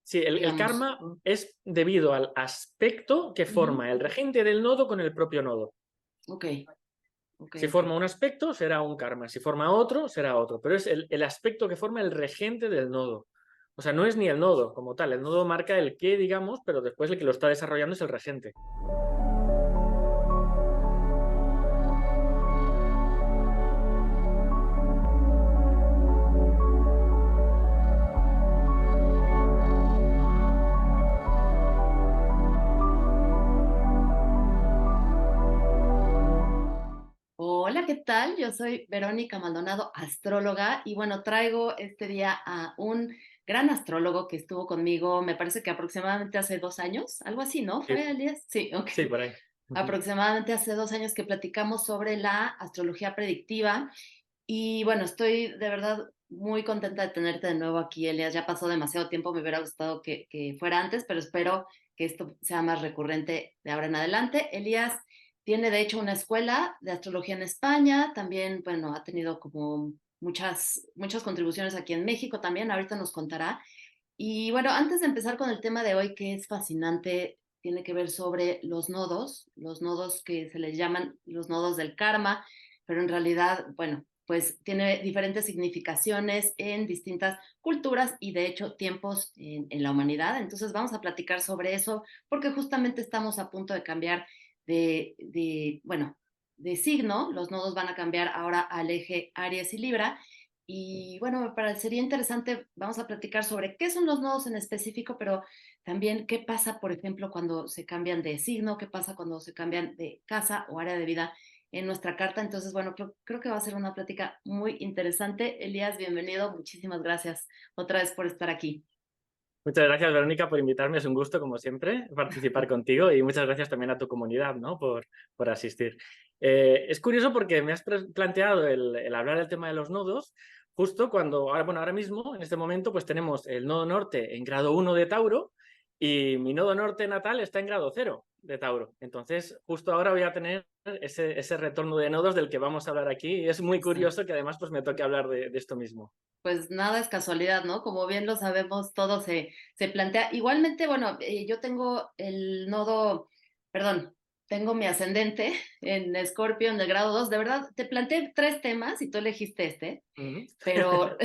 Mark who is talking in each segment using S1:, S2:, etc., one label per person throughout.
S1: Sí, el
S2: digamos.
S1: karma es debido al aspecto que
S2: Ujú.
S1: forma el regente del nodo con el propio nodo.
S2: Ok, ok,
S1: Si
S2: ok.
S1: forma un aspecto, será un karma. Si forma otro, será otro. Pero es el aspecto que forma el regente del nodo. O sea, no es ni el nodo como tal. El nodo marca el qué, digamos, pero después el que lo está desarrollando es el regente.
S2: Hola, ¿qué tal? Yo soy Verónica Maldonado, astróloga, y bueno, traigo este día a un gran astrólogo que estuvo conmigo, me parece que aproximadamente hace 2 años, algo así, ¿no?
S1: Sí,
S2: ¿Fue, Elías? Sí, ok.
S1: sí, por ahí. Ujú.
S2: Aproximadamente hace 2 años que platicamos sobre la astrología predictiva. Y bueno, estoy de verdad muy contenta de tenerte de nuevo aquí, Elias. Ya pasó demasiado tiempo, me hubiera gustado que fuera antes, pero espero que esto sea más recurrente de ahora en adelante. Elías tiene de hecho una escuela de astrología en España, también, bueno, ha tenido como muchas contribuciones aquí en México también, ahorita nos contará. Y bueno, antes de empezar con el tema de hoy, que es fascinante, tiene que ver sobre los nodos que se les llaman los nodos del karma, pero en realidad, bueno, pues tiene diferentes significaciones en distintas culturas y de hecho tiempos en la humanidad. Entonces vamos a platicar sobre eso porque justamente estamos a punto de cambiar bueno, de signo. Los nodos van a cambiar ahora al eje Aries y Libra. Y bueno, me parecería interesante, vamos a platicar sobre qué son los nodos en específico, pero también qué pasa, por ejemplo, cuando se cambian de signo, qué pasa cuando se cambian de casa o área de vida en nuestra carta. Entonces, bueno, creo que va a ser una plática muy interesante. Elías, bienvenido. Muchísimas gracias otra vez por estar aquí.
S1: Muchas gracias, Verónica, por invitarme. Es un gusto, como siempre, participar contigo y muchas gracias también a tu comunidad, ¿no? por asistir. Es curioso porque me has planteado el hablar del tema de los nodos justo cuando, ahora mismo, en este momento, pues tenemos el nodo norte en grado 1 de Tauro y mi nodo norte natal está en grado 0 de Tauro. Entonces, justo ahora voy a tener ese retorno de nodos del que vamos a hablar aquí y es muy
S2: Exacto.
S1: curioso que además pues me toque hablar de esto mismo.
S2: Pues nada es casualidad, ¿no? Como bien lo sabemos, todo se plantea. Igualmente, bueno, yo tengo el nodo, perdón, tengo mi ascendente en Escorpio en el grado 2. De verdad, te planteé 3 temas y tú elegiste este,
S1: Ujú.
S2: pero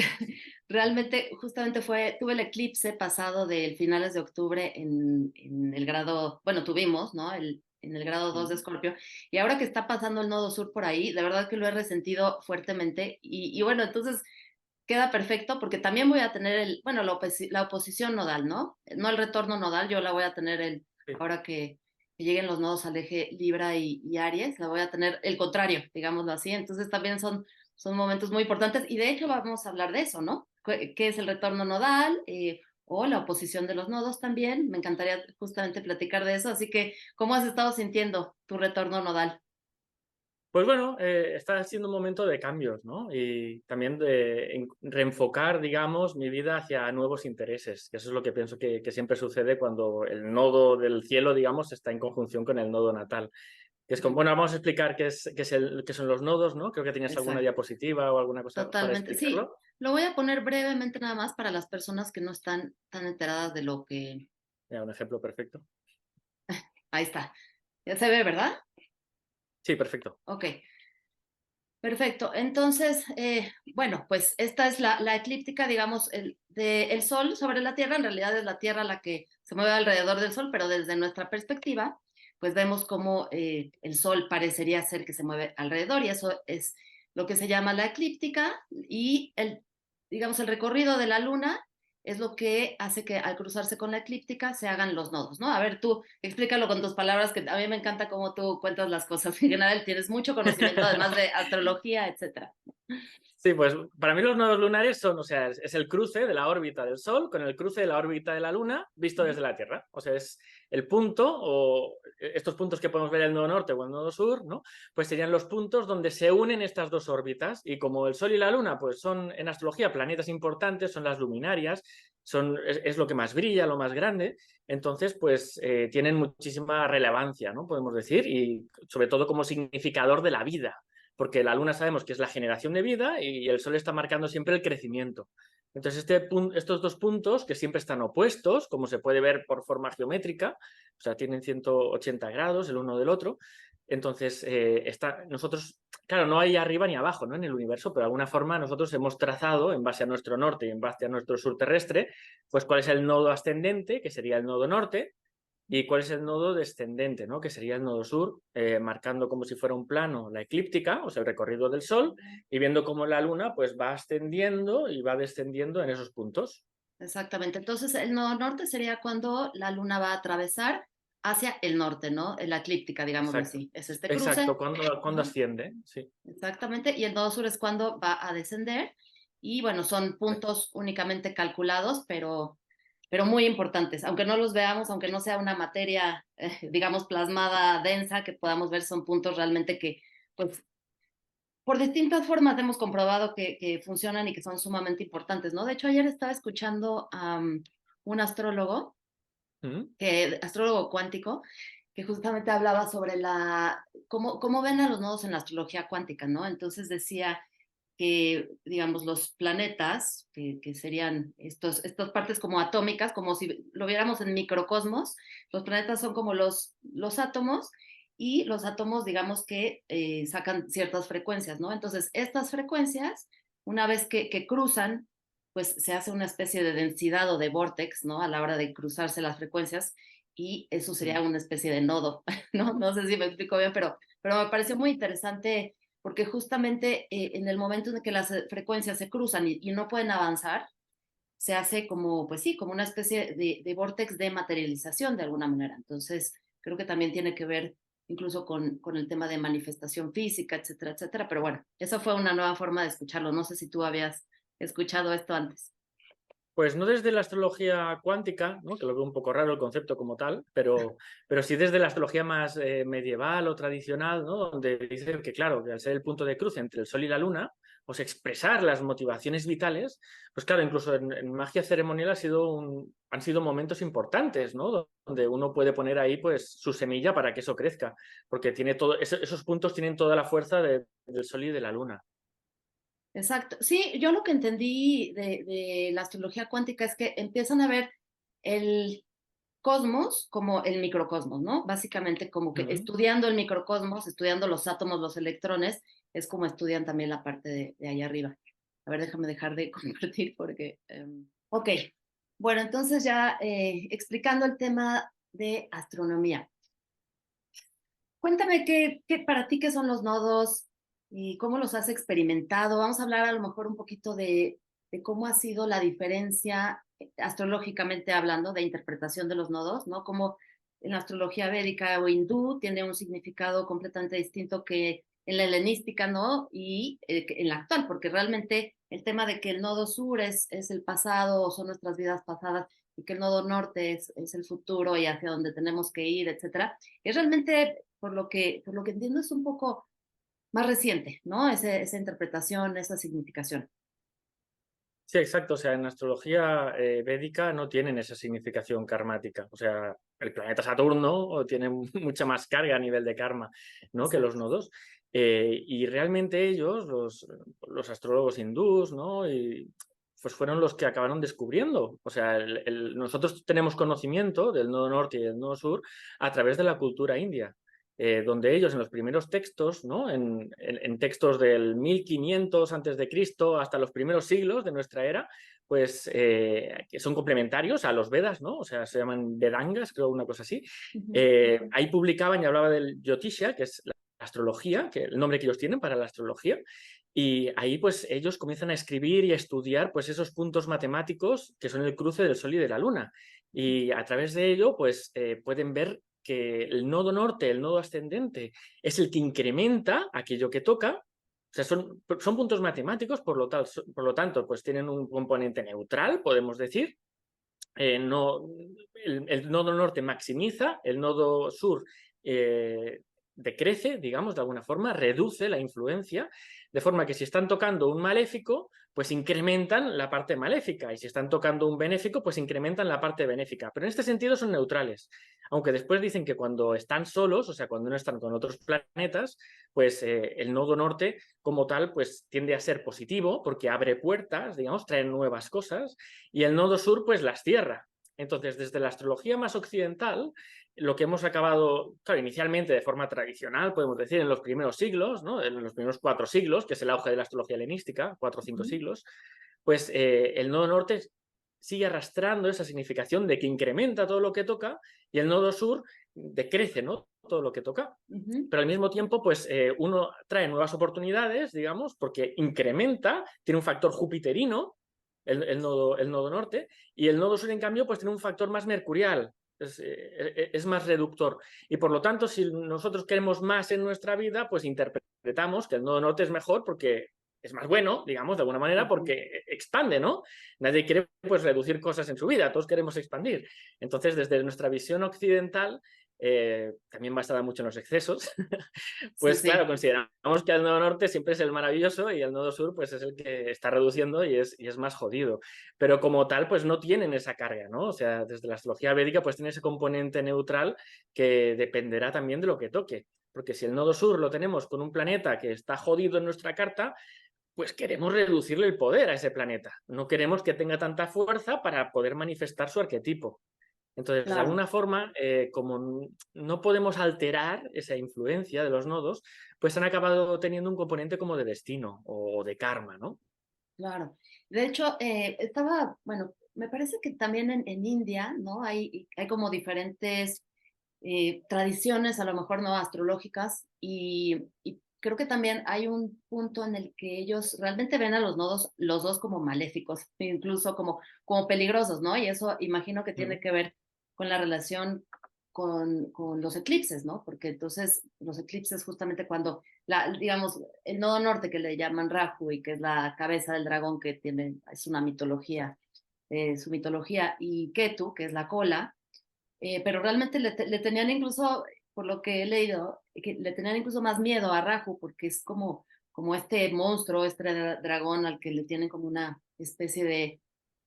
S2: realmente justamente tuve el eclipse pasado del finales de octubre en el grado, bueno, tuvimos, ¿no? En el grado 2 de Escorpio, y ahora que está pasando el nodo sur por ahí, de verdad que lo he resentido fuertemente, y bueno, entonces queda perfecto porque también voy a tener bueno, la oposición nodal, ¿no? No el retorno nodal, yo la voy a tener
S1: Sí.
S2: ahora que lleguen los nodos al eje Libra y Aries, la voy a tener el contrario, digámoslo así. Entonces también son momentos muy importantes y de hecho vamos a hablar de eso, ¿no? ¿Qué es el retorno nodal? O la oposición de los nodos también. Me encantaría justamente platicar de eso. Así que, ¿cómo has estado sintiendo tu retorno nodal?
S1: Pues bueno, está siendo un momento de cambios, ¿no? Y también de reenfocar, digamos, mi vida hacia nuevos intereses, que eso es lo que pienso que siempre sucede cuando el nodo del cielo, digamos, está en conjunción con el nodo natal. Que es como, bueno, vamos a explicar qué son los nodos, ¿no? Creo que tienes alguna
S2: Exacto.
S1: diapositiva o alguna cosa para
S2: Totalmente. Sí,
S1: explicarlo.
S2: lo voy a poner brevemente nada más para las personas que no están tan enteradas de lo que...
S1: Ya, un ejemplo perfecto.
S2: Ahí está. Ya se ve, ¿verdad?
S1: Sí, perfecto.
S2: Ok, perfecto. Entonces, bueno, pues esta es la eclíptica, digamos, el Sol sobre la Tierra. En realidad es la Tierra la que se mueve alrededor del Sol, pero desde nuestra perspectiva, pues vemos cómo el Sol parecería ser que se mueve alrededor y eso es lo que se llama la eclíptica y digamos, el recorrido de la Luna es lo que hace que al cruzarse con la eclíptica se hagan los nodos, ¿no? A ver, tú explícalo con tus palabras, que a mí me encanta cómo tú cuentas las cosas. En general tienes mucho conocimiento, además de astrología, etcétera.
S1: Sí, pues para mí los nodos lunares son, o sea, es el cruce de la órbita del Sol con el cruce de la órbita de la Luna visto desde la Tierra. O sea, es el punto, o estos puntos que podemos ver en el nodo norte o el nodo sur, ¿no? Pues serían los puntos donde se unen estas dos órbitas. Y como el Sol y la Luna, pues son en astrología planetas importantes, son las luminarias, es lo que más brilla, lo más grande. Entonces, pues tienen muchísima relevancia, ¿no? Podemos decir, y sobre todo como significador de la vida. porque la Luna sabemos que es la generación de vida y el Sol está marcando siempre el crecimiento. Entonces, estos dos puntos que siempre están opuestos, como se puede ver por forma geométrica, o sea, tienen 180 grados el uno del otro. Entonces, nosotros, claro, no hay arriba ni abajo, ¿no? En el universo, pero de alguna forma nosotros hemos trazado, en base a nuestro norte y en base a nuestro sur terrestre, pues cuál es el nodo ascendente, que sería el nodo norte, y cuál es el nodo descendente, ¿no? Que sería el nodo sur, marcando como si fuera un plano la eclíptica, o sea, el recorrido del Sol, y viendo cómo la Luna pues va ascendiendo y va descendiendo en esos puntos.
S2: Exactamente. Entonces, el nodo norte sería cuando la luna va a atravesar hacia el norte, ¿no? La eclíptica, digámoslo
S1: Exacto.
S2: así. Es este cruce.
S1: Exacto, cuando
S2: Ajá,
S1: asciende, sí.
S2: exactamente. Y el nodo sur es cuando va a descender. Y bueno, son puntos únicamente calculados, pero muy importantes. Aunque no los veamos, aunque no sea una materia, digamos, plasmada densa que podamos ver, son puntos realmente que, pues, por distintas formas hemos comprobado que funcionan y que son sumamente importantes, ¿no? De hecho, ayer estaba escuchando a un astrólogo,
S1: ¿Mm?
S2: astrólogo cuántico, que justamente hablaba sobre cómo ven a los nodos en la astrología cuántica, ¿no? Entonces decía que, digamos, los planetas, que serían estas partes como atómicas, como si lo viéramos en microcosmos, los planetas son como los átomos y los átomos, digamos que sacan ciertas frecuencias, ¿no? Entonces, estas frecuencias, una vez que cruzan, pues se hace una especie de densidad o de vortex, ¿no? A la hora de cruzarse las frecuencias y eso sería
S1: ¿Mm?
S2: una especie de nodo, ¿no? No sé si me explico bien, pero me pareció muy interesante porque justamente en el momento en que las frecuencias se cruzan y no pueden avanzar, se hace como, pues sí, como una especie de vortex de materialización de alguna manera. Entonces, creo que también tiene que ver incluso con el tema de manifestación física, etcétera, etcétera. Pero bueno, esa fue una nueva forma de escucharlo. No sé si tú habías escuchado esto antes.
S1: Pues no desde la astrología cuántica, ¿no? Que lo veo un poco raro el concepto como tal, pero sí desde la astrología más medieval o tradicional, ¿no? Donde dice que, claro, que al ser el punto de cruce entre el Sol y la Luna, pues expresar las motivaciones vitales, pues claro, incluso en magia ceremonial han sido momentos importantes, ¿no? Donde uno puede poner ahí pues su semilla para que eso crezca, porque tiene esos puntos tienen toda la fuerza del Sol y de la Luna.
S2: Exacto. Sí, yo lo que entendí de la astrología cuántica es que empiezan a ver el cosmos como el microcosmos, ¿no? Básicamente como que
S1: Mm.
S2: estudiando el microcosmos, estudiando los átomos, los electrones, es como estudian también la parte de allá arriba. A ver, déjame dejar de compartir porque... ok, bueno, entonces ya explicando el tema de astronomía. Cuéntame para ti qué son los nodos y cómo los has experimentado. Vamos a hablar a lo mejor un poquito de cómo ha sido la diferencia astrológicamente hablando de interpretación de los nodos, ¿no? Como en la astrología védica o hindú tiene un significado completamente distinto que en la helenística, ¿no? Y en la actual, porque realmente el tema de que el nodo sur es el pasado o son nuestras vidas pasadas y que el nodo norte es el futuro y hacia donde tenemos que ir, etcétera, es realmente por lo que entiendo, es un poco más reciente, ¿no? Esa interpretación, esa significación.
S1: Sí, exacto. O sea, en astrología védica no tienen esa significación karmática. O sea, el planeta Saturno tiene mucha más carga a nivel de karma, ¿no? Que los
S2: Exacto.
S1: nodos. Y realmente ellos, los astrólogos hindús, ¿no? Y, pues fueron los que acabaron descubriendo. O sea, nosotros tenemos conocimiento del nodo norte y del nodo sur a través de la cultura india. Donde ellos en los primeros textos, ¿no? En textos del 1500 antes de Cristo hasta los primeros siglos de nuestra era, pues que son complementarios a los Vedas, ¿no? O sea, se llaman Vedangas, creo, una cosa así.
S2: Ujú.
S1: Ahí publicaban y hablaba del Jyotisha, que es la astrología, que el nombre que ellos tienen para la astrología, y ahí pues ellos comienzan a escribir y a estudiar pues esos puntos matemáticos que son el cruce del Sol y de la Luna. Y a través de ello pues pueden ver que el nodo norte, el nodo ascendente, es el que incrementa aquello que toca. O sea, son puntos matemáticos, por lo tanto, pues tienen un componente neutral, podemos decir. No, el nodo norte maximiza, el nodo sur decrece, digamos, de alguna forma, reduce la influencia, de forma que si están tocando un maléfico, pues incrementan la parte maléfica, y si están tocando un benéfico, pues incrementan la parte benéfica. Pero en este sentido son neutrales, aunque después dicen que cuando están solos, o sea, cuando no están con otros planetas, pues el nodo norte como tal, pues tiende a ser positivo, porque abre puertas, digamos, trae nuevas cosas, y el nodo sur, pues las cierra. Entonces, desde la astrología más occidental, lo que hemos acabado, claro, inicialmente de forma tradicional, podemos decir, en los primeros siglos, ¿no? En los primeros 4 siglos, que es el auge de la astrología helenística, 4 o 5 siglos, pues el nodo norte sigue arrastrando esa significación de que incrementa todo lo que toca y el nodo sur decrece, ¿no? Todo lo que toca. Pero al mismo tiempo, pues uno trae nuevas oportunidades, digamos, porque incrementa, tiene un factor jupiterino, el nodo norte, y el nodo sur, en cambio, pues tiene un factor más mercurial, es más reductor. Y por lo tanto, si nosotros queremos más en nuestra vida, pues interpretamos que el nodo norte es mejor porque es más bueno, digamos, de alguna manera, porque expande, ¿no? Nadie quiere, pues, reducir cosas en su vida, todos queremos expandir. Entonces, desde nuestra visión occidental, también basada mucho en los excesos,
S2: Sí,
S1: pues claro,
S2: sí,
S1: consideramos que el nodo norte siempre es el maravilloso y el nodo sur pues es el que está reduciendo y es más jodido. Pero como tal, pues no tienen esa carga, ¿no? O sea, desde la astrología védica pues tiene ese componente neutral que dependerá también de lo que toque. Porque si el nodo sur lo tenemos con un planeta que está jodido en nuestra carta, pues queremos reducirle el poder a ese planeta. No queremos que tenga tanta fuerza para poder manifestar su arquetipo. Entonces, de
S2: claro.
S1: alguna forma, como no podemos alterar esa influencia de los nodos, pues han acabado teniendo un componente como de destino o de karma, ¿no?
S2: Claro. De hecho, bueno, me parece que también en India, ¿no? Hay como diferentes tradiciones, a lo mejor no astrológicas, y creo que también hay un punto en el que ellos realmente ven a los nodos, los dos como maléficos, incluso como peligrosos, ¿no? Y eso imagino que tiene
S1: Mm.
S2: que ver con la relación con los eclipses, ¿no? Porque entonces los eclipses justamente cuando, digamos, el nodo norte que le llaman Rahu y que es la cabeza del dragón que tiene, es una mitología, su mitología, y Ketu, que es la cola, pero realmente le tenían incluso, por lo que he leído, que le tenían incluso más miedo a Rahu porque es como este monstruo, este dragón al que le tienen como una especie de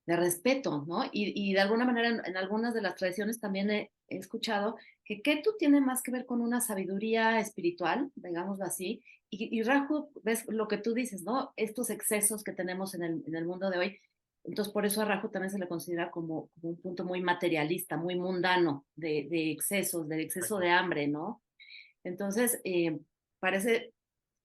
S2: respeto, ¿no? Y de alguna manera en algunas de las tradiciones también he escuchado que Ketu tiene más que ver con una sabiduría espiritual, digámoslo así, y Rahu, ves lo que tú dices, ¿no? Estos excesos que tenemos en el mundo de hoy. Entonces, por eso a Rahu también se le considera como un punto muy materialista, muy mundano, de excesos, del exceso de hambre, ¿no? Entonces, parece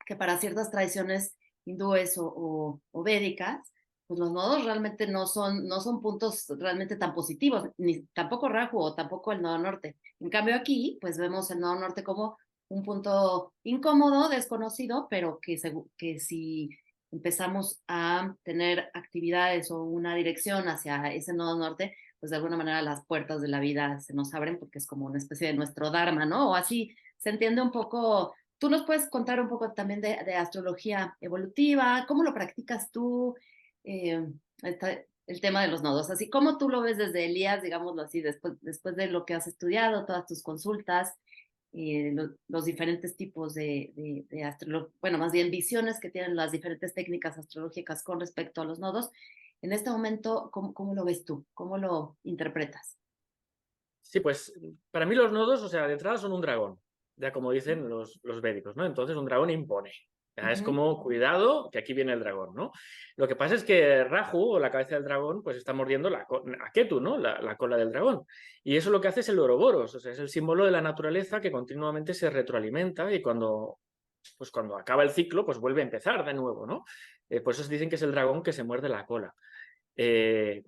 S2: que para ciertas tradiciones hindúes o védicas, pues los nodos realmente no son puntos realmente tan positivos, ni tampoco Rahu o tampoco el nodo norte. En cambio aquí, pues vemos el nodo norte como un punto incómodo, desconocido, pero que si empezamos a tener actividades o una dirección hacia ese nodo norte, pues de alguna manera las puertas de la vida se nos abren porque es como una especie de nuestro dharma, ¿no? O así se entiende un poco. ¿Tú nos puedes contar un poco también de astrología evolutiva? ¿Cómo lo practicas tú? Eh, el tema de los nodos. Así, ¿cómo tú lo ves desde Elías, digámoslo así, después de lo que has estudiado, todas tus consultas, los diferentes tipos de astrología, bueno, más bien visiones que tienen las diferentes técnicas astrológicas con respecto a los nodos? En este momento, ¿cómo lo ves tú? ¿Cómo lo interpretas?
S1: Sí, pues para mí los nodos, o sea, de entrada son un dragón, ya como dicen los védicos, ¿no? Entonces un dragón impone. Ya es
S2: Ujú.
S1: como, cuidado, que aquí viene el dragón, ¿no? Lo que pasa es que Raju, o la cabeza del dragón, pues está mordiendo a Ketu, ¿no? La cola del dragón. Y eso lo que hace es el Ouroboros, o sea, es el símbolo de la naturaleza que continuamente se retroalimenta y cuando acaba el ciclo, pues vuelve a empezar de nuevo, ¿no? Por eso dicen que es el dragón que se muerde la cola. Eh,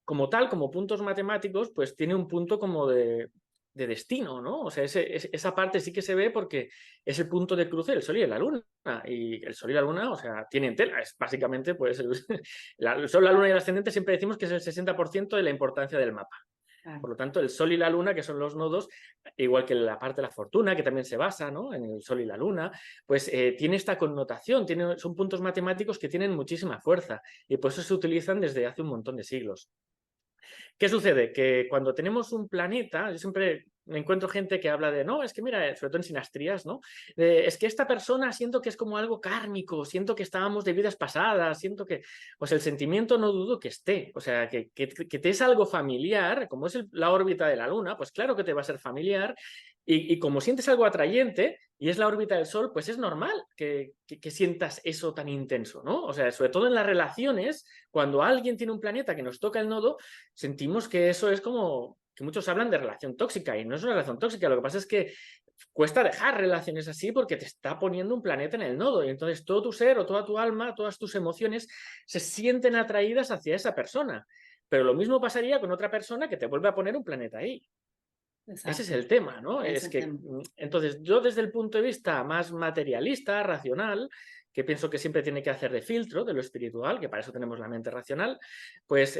S1: Como tal, como puntos matemáticos, pues tiene un punto como de destino, ¿no? O sea, esa parte sí que se ve porque es el punto de cruce del Sol y de la Luna. Y el Sol y la Luna, o sea, tienen tela. Es básicamente, pues, el Sol, la Luna y el ascendente siempre decimos que es el 60% de la importancia del mapa.
S2: Claro.
S1: Por lo tanto, el Sol y la Luna, que son los nodos, igual que la parte de la fortuna, que también se basa, ¿no?, en el Sol y la Luna, pues tiene esta connotación, son puntos matemáticos que tienen muchísima fuerza y por eso se utilizan desde hace un montón de siglos. ¿Qué sucede? Que cuando tenemos un planeta, yo siempre me encuentro gente que habla de, no, es que mira, sobre todo en sinastrías, ¿no? Es que esta persona siento que es como algo kármico, siento que estábamos de vidas pasadas, siento que, pues el sentimiento no dudo que esté, o sea, que te es algo familiar, como es la órbita de la Luna, pues claro que te va a ser familiar, y como sientes algo atrayente y es la órbita del Sol, pues es normal que sientas eso tan intenso, ¿no? O sea, sobre todo en las relaciones, cuando alguien tiene un planeta que nos toca el nodo, sentimos que eso es como que muchos hablan de relación tóxica y no es una relación tóxica, lo que pasa es que cuesta dejar relaciones así porque te está poniendo un planeta en el nodo y entonces todo tu ser o toda tu alma, todas tus emociones se sienten atraídas hacia esa persona. Pero lo mismo pasaría con otra persona que te vuelve a poner un planeta ahí. Ese es
S2: Exacto,
S1: el tema, ¿no?
S2: es
S1: Es
S2: el
S1: que,
S2: tema.
S1: entonces, yo desde el punto de vista más materialista, racional, que pienso que siempre tiene que hacer de filtro de lo espiritual, que para eso tenemos la mente racional, pues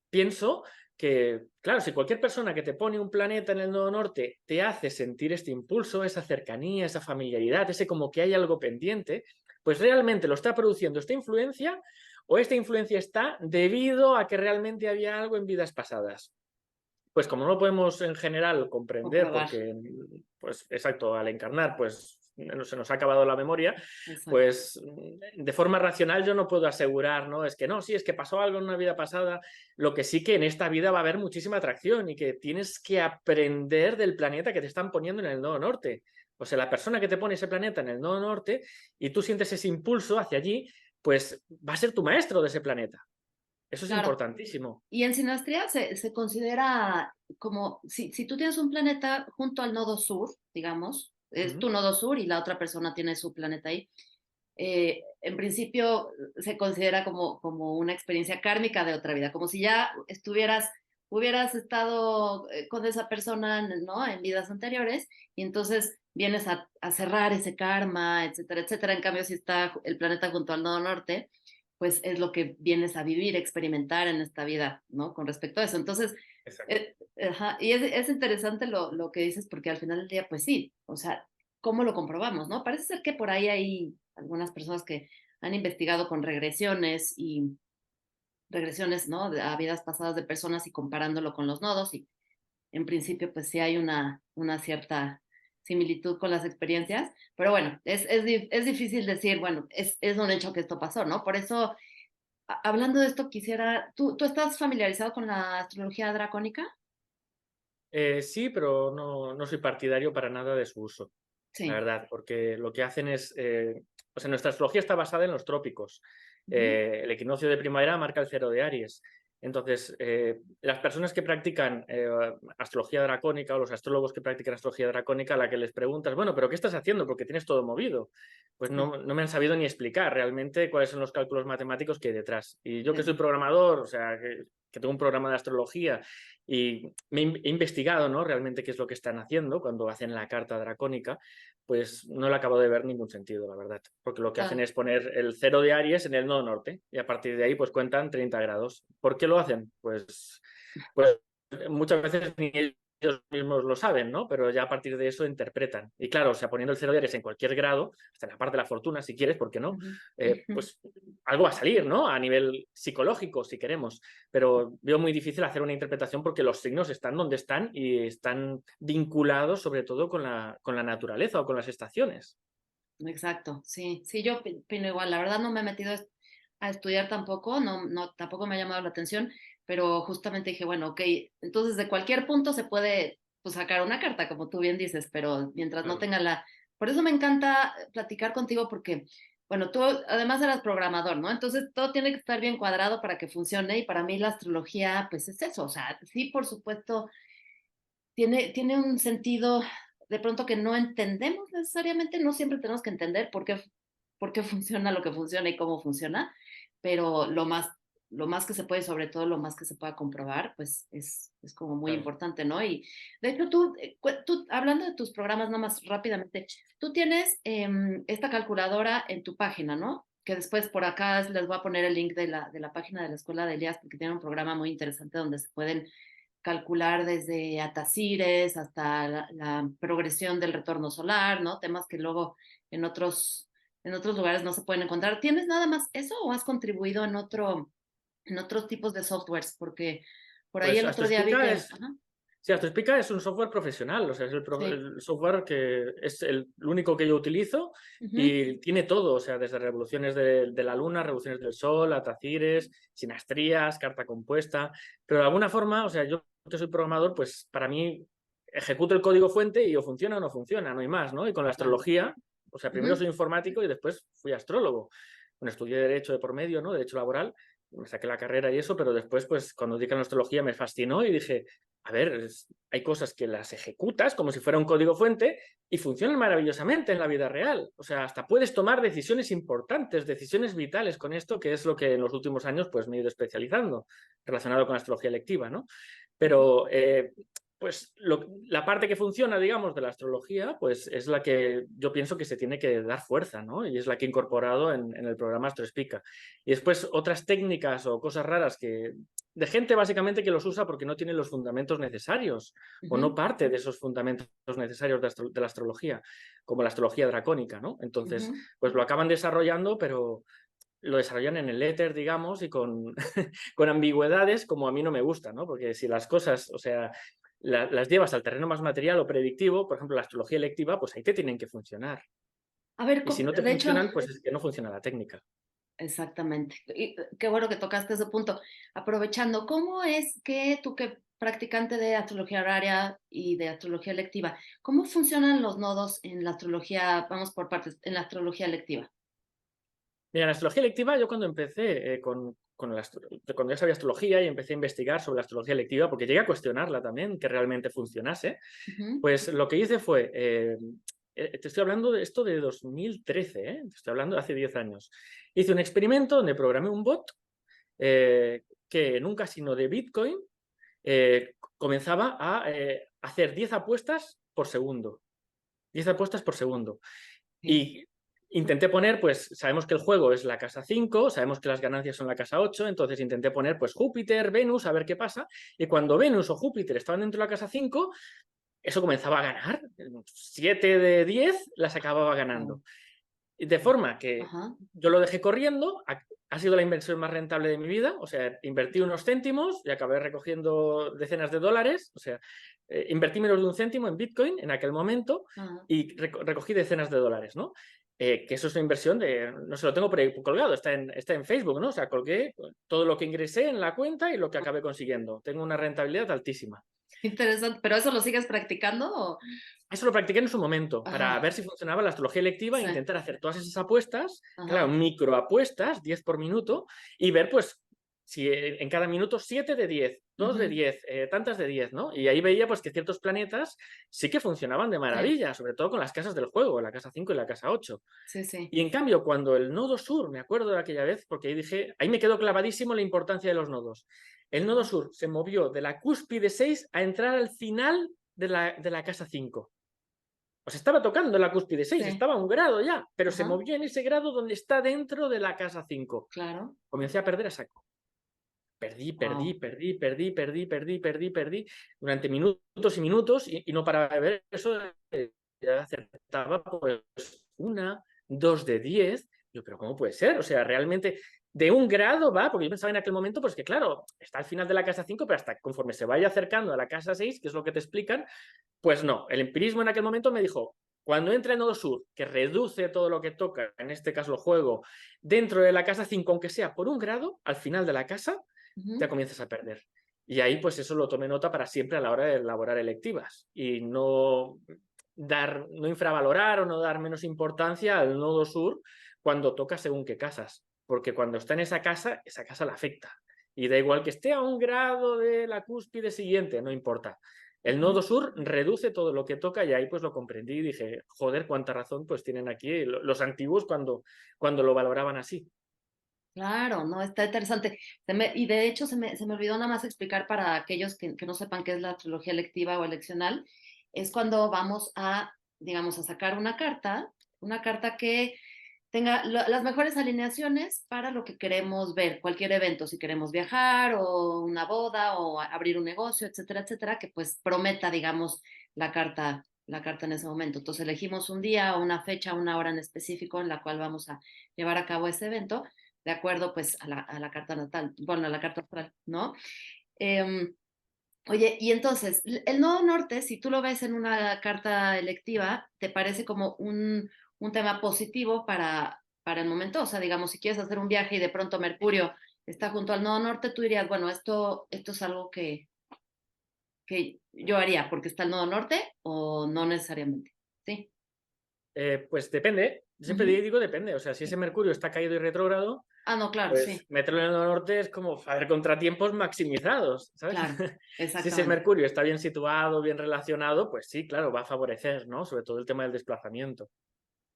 S1: pienso que, claro, si cualquier persona que te pone un planeta en el nodo norte te hace sentir este impulso, esa cercanía, esa familiaridad, ese como que hay algo pendiente, pues realmente lo está produciendo esta influencia o esta influencia está debido a que realmente había algo en vidas pasadas. Pues como no lo podemos en general comprender,
S2: Comprobar.
S1: porque, pues exacto, al encarnar, pues se nos ha acabado la memoria,
S2: Exacto.
S1: pues de forma racional yo no puedo asegurar, ¿no? Es que no, sí, es que pasó algo en una vida pasada, lo que sí que en esta vida va a haber muchísima atracción y que tienes que aprender del planeta que te están poniendo en el nodo norte. O sea, la persona que te pone ese planeta en el nodo norte y tú sientes ese impulso hacia allí, pues va a ser tu maestro de ese planeta. Eso es
S2: Claro.
S1: importantísimo.
S2: Y en sinastría se considera como si tú tienes un planeta junto al nodo sur, digamos, es tu
S1: Ujú.
S2: nodo sur y la otra persona tiene su planeta ahí, en principio se considera como una experiencia kármica de otra vida, como si ya hubieras estado con esa persona, ¿no? En vidas anteriores, y entonces vienes a cerrar ese karma, etcétera, etcétera. En cambio, si está el planeta junto al nodo norte, pues es lo que vienes a vivir, experimentar en esta vida, ¿no? Con respecto a eso. Entonces,
S1: Exacto.
S2: ajá, y es interesante lo que dices, porque al final del día, pues sí, o sea, ¿cómo lo comprobamos, no? Parece ser que por ahí hay algunas personas que han investigado con regresiones y regresiones, ¿no? A vidas pasadas de personas y comparándolo con los nodos y en principio pues sí hay una cierta similitud con las experiencias, pero bueno, es difícil decir, bueno, es un hecho que esto pasó, ¿no? Por eso, hablando de esto, quisiera, ¿tú estás familiarizado con la astrología dracónica?
S1: Sí, pero no soy partidario para nada de su uso, la
S2: Sí.
S1: verdad, porque lo que hacen es, o sea, nuestra astrología está basada en los trópicos.
S2: Ujú.
S1: El equinoccio de primavera marca el cero de Aries. Entonces, las personas que practican astrología dracónica o los astrólogos que practican astrología dracónica, a la que les preguntas, bueno, pero ¿qué estás haciendo? Porque tienes todo movido. Pues
S2: Sí,
S1: no me han sabido ni explicar realmente cuáles son los cálculos matemáticos que hay detrás. Y yo que
S2: sí.
S1: soy programador, o sea, que tengo un programa de astrología y he investigado, ¿no? Realmente qué es lo que están haciendo cuando hacen la carta dracónica, pues no le acabo de ver ningún sentido, la verdad. Porque lo que hacen
S2: Claro.
S1: es poner el cero de Aries en el nodo norte y a partir de ahí pues cuentan 30 grados. ¿Por qué lo hacen? Pues muchas veces ni ellos mismos lo saben, ¿no? Pero ya a partir de eso interpretan. Y claro, o sea, poniendo el cero de Aries en cualquier grado, hasta en la parte de la fortuna, si quieres, ¿por qué no?
S2: Ujú.
S1: Pues algo va a salir, ¿no? A nivel psicológico, si queremos. Pero veo muy difícil hacer una interpretación porque los signos están donde están y están vinculados sobre todo con la naturaleza o con las estaciones.
S2: Exacto, sí, sí, yo opino igual. La verdad no me he metido a estudiar tampoco, tampoco me ha llamado la atención, pero justamente dije, bueno, ok, entonces de cualquier punto se puede pues, sacar una carta, como tú bien dices, pero mientras no
S1: Claro.
S2: tenga la... Por eso me encanta platicar contigo porque, bueno, tú además eras programador, ¿no? Entonces todo tiene que estar bien cuadrado para que funcione y para mí la astrología, pues es eso, o sea, sí, por supuesto tiene un sentido de pronto que no entendemos necesariamente, no siempre tenemos que entender por qué funciona lo que funciona y cómo funciona, pero lo más que se puede, sobre todo lo más que se pueda comprobar, pues es como muy
S1: Claro.
S2: importante, ¿no? Y de hecho, tú hablando de tus programas, nada más rápidamente, tú tienes esta calculadora en tu página, ¿no? Que después por acá les voy a poner el link de la página de la Escuela de Elías, porque tiene un programa muy interesante donde se pueden calcular desde atacires hasta la progresión del retorno solar, ¿no? Temas que luego en otros lugares no se pueden encontrar. ¿Tienes nada más eso o has contribuido en otros tipos de softwares? Porque por ahí
S1: Pues
S2: el otro día vi
S1: Astroscrita
S2: que...
S1: es,
S2: Ajá,
S1: Sí, Astrospica es un software profesional, o sea, es
S2: Sí.
S1: el software que es el único que yo utilizo
S2: Ujú.
S1: y tiene todo, o sea, desde revoluciones de la Luna, revoluciones del Sol, atacires, sinastrías, carta compuesta, pero de alguna forma, o sea, yo que soy programador, pues para mí ejecuto el código fuente y o funciona o no funciona, no hay más, ¿no? Y con la
S2: Claro.
S1: astrología, o sea, primero
S2: Ujú.
S1: soy informático y después fui astrólogo. Bueno, estudié Derecho de por medio, ¿no? Derecho laboral, me saqué la carrera y eso, pero después, pues cuando di con la astrología me fascinó y dije, a ver, hay cosas que las ejecutas como si fuera un código fuente y funcionan maravillosamente en la vida real. O sea, hasta puedes tomar decisiones importantes, decisiones vitales con esto, que es lo que en los últimos años pues, me he ido especializando, relacionado con la astrología electiva, ¿no? Pero pues la parte que funciona, digamos, de la astrología, pues es la que yo pienso que se tiene que dar fuerza, ¿no? Y es la que he incorporado en el programa Astrospica. Y después otras técnicas o cosas raras que de gente básicamente que los usa porque no tiene los fundamentos necesarios o no
S2: Ujú.
S1: parte de esos fundamentos necesarios de la astrología, como la astrología dracónica, ¿no? Entonces,
S2: Ujú.
S1: pues lo acaban desarrollando, pero lo desarrollan en el éter, digamos, y con, con ambigüedades como a mí no me gusta, ¿no? Porque si las cosas, o sea, las llevas al terreno más material o predictivo, por ejemplo, la astrología electiva, pues ahí te tienen que funcionar.
S2: A ver,
S1: Y si no te
S2: de hecho,
S1: funcionan, pues es que no funciona la técnica.
S2: exactamente. Y qué bueno que tocaste ese punto. Aprovechando, ¿cómo es que tú que practicante de astrología horaria y de astrología electiva, cómo funcionan los nodos en la astrología, vamos por partes, en la astrología electiva?
S1: Mira, en astrología electiva, yo cuando empecé cuando ya sabía astrología y empecé a investigar sobre la astrología electiva, porque llegué a cuestionarla también, que realmente funcionase,
S2: Ujú.
S1: pues lo que hice fue, te estoy hablando de esto de 2013, te estoy hablando de hace 10 años. Hice un experimento donde programé un bot que en un casino de Bitcoin comenzaba a hacer 10 apuestas por segundo. 10 apuestas por segundo.
S2: Sí.
S1: Y intenté poner, pues sabemos que el juego es la casa 5, sabemos que las ganancias son la casa 8, entonces intenté poner pues Júpiter, Venus, a ver qué pasa. Y cuando Venus o Júpiter estaban dentro de la casa 5, eso comenzaba a ganar. 7 de 10 las acababa
S2: Wow.
S1: ganando. De forma que
S2: Ajá.
S1: yo lo dejé corriendo, ha sido la inversión más rentable de mi vida, o sea, invertí unos céntimos y acabé recogiendo decenas de dólares, o sea, invertí menos de un céntimo en Bitcoin en aquel momento
S2: Ajá.
S1: y recogí decenas de dólares, ¿no? Que eso es una inversión de, no sé, lo tengo por ahí colgado, está en Facebook, ¿no? O sea, colgué todo lo que ingresé en la cuenta y lo que acabé consiguiendo. Tengo una rentabilidad altísima.
S2: Interesante. ¿Pero eso lo sigues practicando o?
S1: Eso lo practiqué en su momento para
S2: Ajá.
S1: ver si funcionaba la astrología electiva e
S2: Sí.
S1: intentar hacer todas esas apuestas, claro,
S2: Ajá.
S1: microapuestas, 10 por minuto, y ver, pues, si en cada minuto 7 de 10, 2 de
S2: Ujú.
S1: 10, tantas de 10, ¿no? Y ahí veía, pues, que ciertos planetas sí que funcionaban de
S2: Sí.
S1: maravilla, sobre todo con las casas del juego, la casa 5 y la casa 8.
S2: Sí, sí.
S1: Y en cambio, cuando el nodo sur, me acuerdo de aquella vez, porque ahí dije, ahí me quedó clavadísimo la importancia de los nodos. El nodo
S2: Ajá.
S1: sur se movió de la cúspide 6 a entrar al final de la casa 5. Pues estaba tocando la cúspide 6,
S2: Sí.
S1: estaba a un grado ya, pero se
S2: Ajá.
S1: movió en ese grado donde está dentro de la casa 5.
S2: Claro.
S1: Comencé a perder a saco. Perdí, perdí,
S2: Wow.
S1: perdí, perdí, perdí, perdí, perdí, perdí, durante minutos y minutos y no paraba de ver eso. Ya acertaba pues 1, 2 de 10. Yo, pero ¿cómo puede ser? O sea, realmente de un grado va, porque yo pensaba en aquel momento, pues que claro, está al final de la casa 5, pero hasta conforme se vaya acercando a la casa 6, que es lo que te explican, pues no, el empirismo en aquel momento me dijo, cuando entra en nodo sur, que reduce todo lo que toca, en este caso el juego, dentro de la casa 5, aunque sea por un grado, al final de la casa, ya
S2: Ujú.
S1: comienzas a perder. Y ahí pues eso lo tomé nota para siempre a la hora de elaborar electivas y no infravalorar o no dar menos importancia al nodo sur cuando toca según qué casas, porque cuando está en esa casa la afecta. Y da igual que esté a un grado de la cúspide siguiente, no importa. El
S2: Ujú.
S1: nodo sur reduce todo lo que toca y ahí pues lo comprendí y dije, joder, cuánta razón pues tienen aquí los antiguos cuando lo valoraban así.
S2: Claro, no, está interesante. Y de hecho se me olvidó nada más explicar para aquellos que no sepan qué es la astrología electiva o eleccional, es cuando vamos a, digamos, a sacar una carta que tenga las mejores alineaciones para lo que queremos ver, cualquier evento, si queremos viajar o una boda o abrir un negocio, etcétera, etcétera, que pues prometa, digamos, la carta en ese momento. Entonces elegimos un día o una fecha, una hora en específico en la cual vamos a llevar a cabo ese evento de acuerdo pues a la carta natal, bueno, a la carta astral, ¿no? Eh, Oye, y entonces, el nodo norte, si tú lo ves en una carta electiva, ¿te parece como un tema positivo para el momento? O sea, digamos, si quieres hacer un viaje y de pronto Mercurio está junto al nodo norte, tú dirías, bueno, esto es algo que yo haría porque está el nodo norte o no necesariamente. ¿Sí?
S1: Pues depende, siempre
S2: Ujú.
S1: digo depende, o sea, si ese Mercurio está caído y retrógrado,
S2: Ah, no, claro,
S1: pues
S2: sí,
S1: meterlo en el nodo norte es como haber contratiempos maximizados, ¿sabes?
S2: claro,
S1: Si ese
S2: exactamente.
S1: Mercurio está bien situado, bien relacionado, pues sí, claro, va a favorecer, ¿no? Sobre todo el tema del desplazamiento.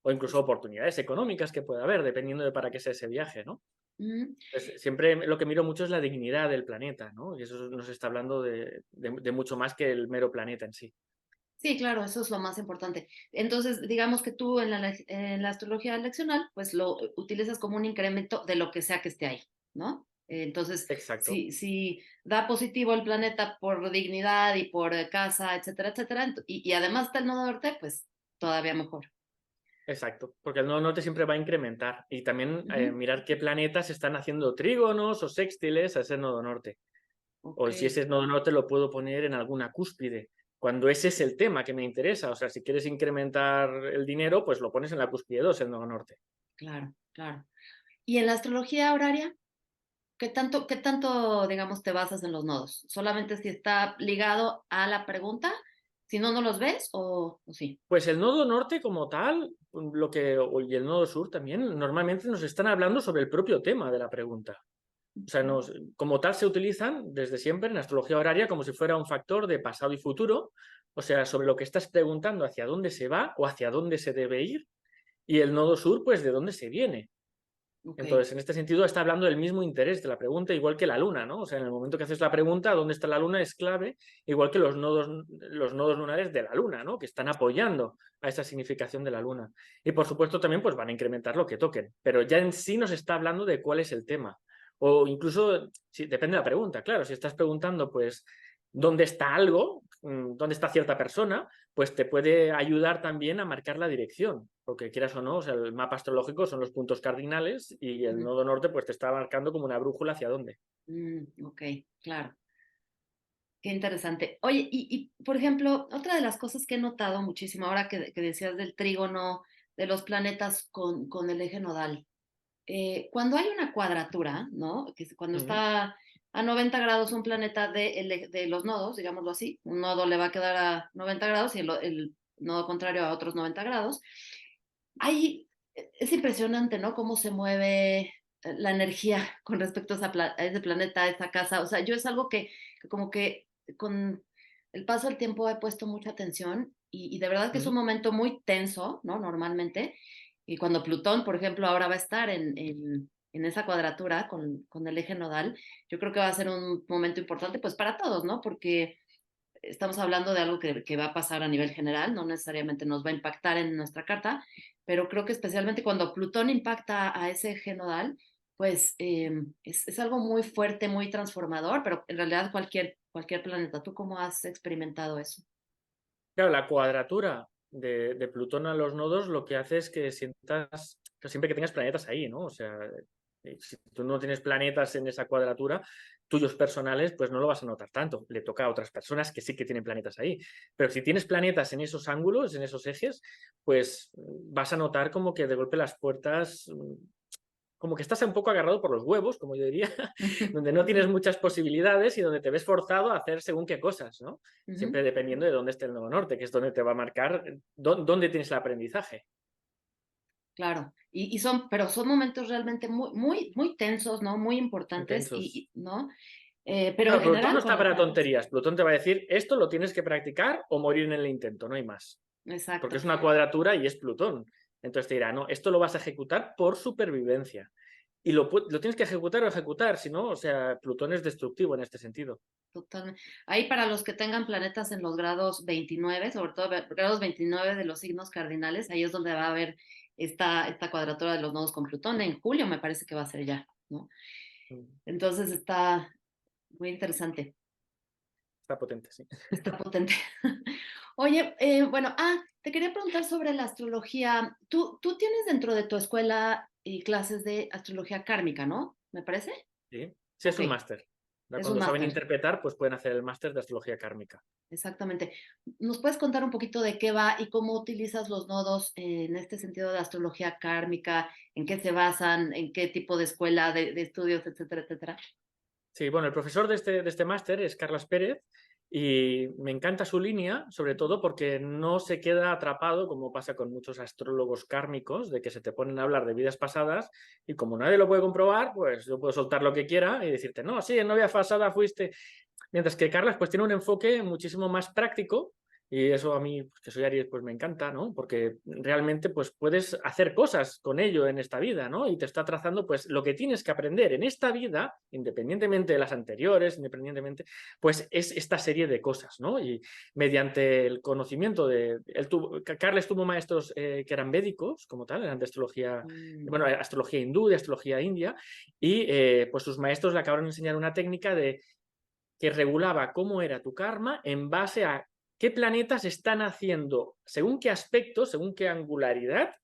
S1: O incluso oportunidades económicas que pueda haber, dependiendo de para qué sea ese viaje, ¿no?
S2: Ujú.
S1: Pues siempre lo que miro mucho es la dignidad del planeta, ¿no? Y eso nos está hablando de mucho más que el mero planeta en sí.
S2: Sí, claro, eso es lo más importante. Entonces, digamos que tú en la astrología leccional, pues lo utilizas como un incremento de lo que sea que esté ahí, ¿no? Entonces,
S1: Exacto,
S2: si da positivo el planeta por dignidad y por casa, etcétera, etcétera, y además está el nodo norte, pues todavía mejor.
S1: exacto. Porque el nodo norte siempre va a incrementar. Y también
S2: Ujú.
S1: mirar qué planetas están haciendo trígonos o sextiles a ese nodo norte.
S2: Ok,
S1: O si ese nodo norte lo puedo poner en alguna cúspide. Cuando ese es el tema que me interesa. O sea, si quieres incrementar el dinero, pues lo pones en la cúspide 2 el nodo norte.
S2: claro, claro. ¿Y en la astrología horaria? ¿Qué tanto, digamos, te basas en los nodos? ¿Solamente si está ligado a la pregunta? Si no, ¿no los ves o sí?
S1: Pues el nodo norte como tal, y el nodo sur también, normalmente nos están hablando sobre el propio tema de la pregunta. O sea, como tal se utilizan desde siempre en astrología horaria como si fuera un factor de pasado y futuro, o sea, sobre lo que estás preguntando hacia dónde se va o hacia dónde se debe ir, y el nodo sur, pues de dónde se viene.
S2: Ok,
S1: Entonces, en este sentido, está hablando del mismo interés de la pregunta, igual que la luna, ¿no? O sea, en el momento que haces la pregunta, ¿dónde está la luna? Es clave, igual que los nodos lunares de la luna, ¿no? Que están apoyando a esa significación de la luna. Y por supuesto, también pues van a incrementar lo que toquen, pero ya en sí nos está hablando de cuál es el tema. O incluso, si, depende de la pregunta, claro, si estás preguntando, pues, ¿dónde está algo? ¿Dónde está cierta persona? Pues te puede ayudar también a marcar la dirección, porque quieras o no, o sea, el mapa astrológico son los puntos cardinales y el
S2: ujú,
S1: nodo norte pues te está marcando como una brújula hacia dónde.
S2: ok, claro. Qué interesante. Oye, por ejemplo, otra de las cosas que he notado muchísimo ahora que decías del trígono, de los planetas con el eje nodal, cuando hay una cuadratura, ¿no? Cuando
S1: Ujú.
S2: está a 90 grados un planeta de los nodos, digámoslo así, un nodo le va a quedar a 90 grados y el nodo contrario a otros 90 grados. Ahí es impresionante, ¿no? Cómo se mueve la energía con respecto a ese planeta, a esa casa. O sea, yo es algo que como que con el paso del tiempo he puesto mucha atención y de verdad que es un
S1: Ujú.
S2: momento muy tenso, ¿no? Normalmente. Y cuando Plutón, por ejemplo, ahora va a estar en esa cuadratura con el eje nodal, yo creo que va a ser un momento importante, pues para todos, ¿no? Porque estamos hablando de algo que va a pasar a nivel general, no necesariamente nos va a impactar en nuestra carta, pero creo que especialmente cuando Plutón impacta a ese eje nodal, pues es algo muy fuerte, muy transformador, pero en realidad cualquier planeta. ¿Tú cómo has experimentado eso?
S1: Claro, la cuadratura de Plutón a los nodos lo que hace es que sientas, que siempre que tengas planetas ahí, ¿no? O sea, si tú no tienes planetas en esa cuadratura, tuyos personales, pues no lo vas a notar tanto. Le toca a otras personas que sí que tienen planetas ahí. Pero si tienes planetas en esos ángulos, en esos ejes, pues vas a notar como que de golpe las puertas como que estás un poco agarrado por los huevos, como yo diría, donde no tienes muchas posibilidades y donde te ves forzado a hacer según qué cosas, ¿no?
S2: Ujú,
S1: Siempre dependiendo de dónde esté el nodo norte, que es donde te va a marcar dónde tienes el aprendizaje.
S2: claro, pero son momentos realmente muy, muy, muy tensos, ¿no? Muy importantes,
S1: Intensos.
S2: ¿no? Pero en
S1: Claro, Plutón no
S2: general con
S1: está
S2: los
S1: para
S2: planetas.
S1: tonterías. Plutón te va a decir, esto lo tienes que practicar o morir en el intento, no hay más. Porque
S2: Exacto.
S1: es una cuadratura y es Plutón. Entonces te dirá, no, esto lo vas a ejecutar por supervivencia. Y lo tienes que ejecutar o ejecutar, si no, o sea, Plutón es destructivo en este sentido.
S2: Totalmente. Ahí para los que tengan planetas en los grados 29, sobre todo grados 29 de los signos cardinales, ahí es donde va a haber esta cuadratura de los nodos con Plutón. En julio me parece que va a ser ya, ¿no? Entonces está muy interesante,
S1: Está potente, sí.
S2: está potente. Oye, bueno, te quería preguntar sobre la astrología. Tú tienes dentro de tu escuela y clases de astrología kármica, ¿no? ¿Me parece?
S1: Sí, sí es
S2: Ok,
S1: un máster.
S2: Es un
S1: Cuando saben
S2: máster.
S1: interpretar, pues pueden hacer el máster de astrología kármica.
S2: Exactamente. ¿Nos puedes contar un poquito de qué va y cómo utilizas los nodos en este sentido de astrología kármica? ¿En qué se basan? ¿En qué tipo de escuela de estudios, etcétera, etcétera?
S1: Sí, bueno, el profesor de este máster es Carlas Pérez y me encanta su línea, sobre todo porque no se queda atrapado, como pasa con muchos astrólogos kármicos, de que se te ponen a hablar de vidas pasadas y como nadie lo puede comprobar, pues yo puedo soltar lo que quiera y decirte, no, sí, en novia pasada fuiste. Mientras que Carlas pues tiene un enfoque muchísimo más práctico y eso a mí, pues, que soy Aries, pues me encanta, ¿no? Porque realmente pues puedes hacer cosas con ello en esta vida, ¿no? Y te está trazando pues lo que tienes que aprender en esta vida, independientemente de las anteriores, independientemente, pues es esta serie de cosas, ¿no? Y mediante el conocimiento de... Carles tuvo maestros que eran védicos, como tal, eran de astrología,
S2: Mm.
S1: bueno, astrología hindú, de astrología india, y pues sus maestros le acabaron de enseñar una técnica de que regulaba cómo era tu karma en base a qué planetas están haciendo, según qué aspecto, según qué angularidad,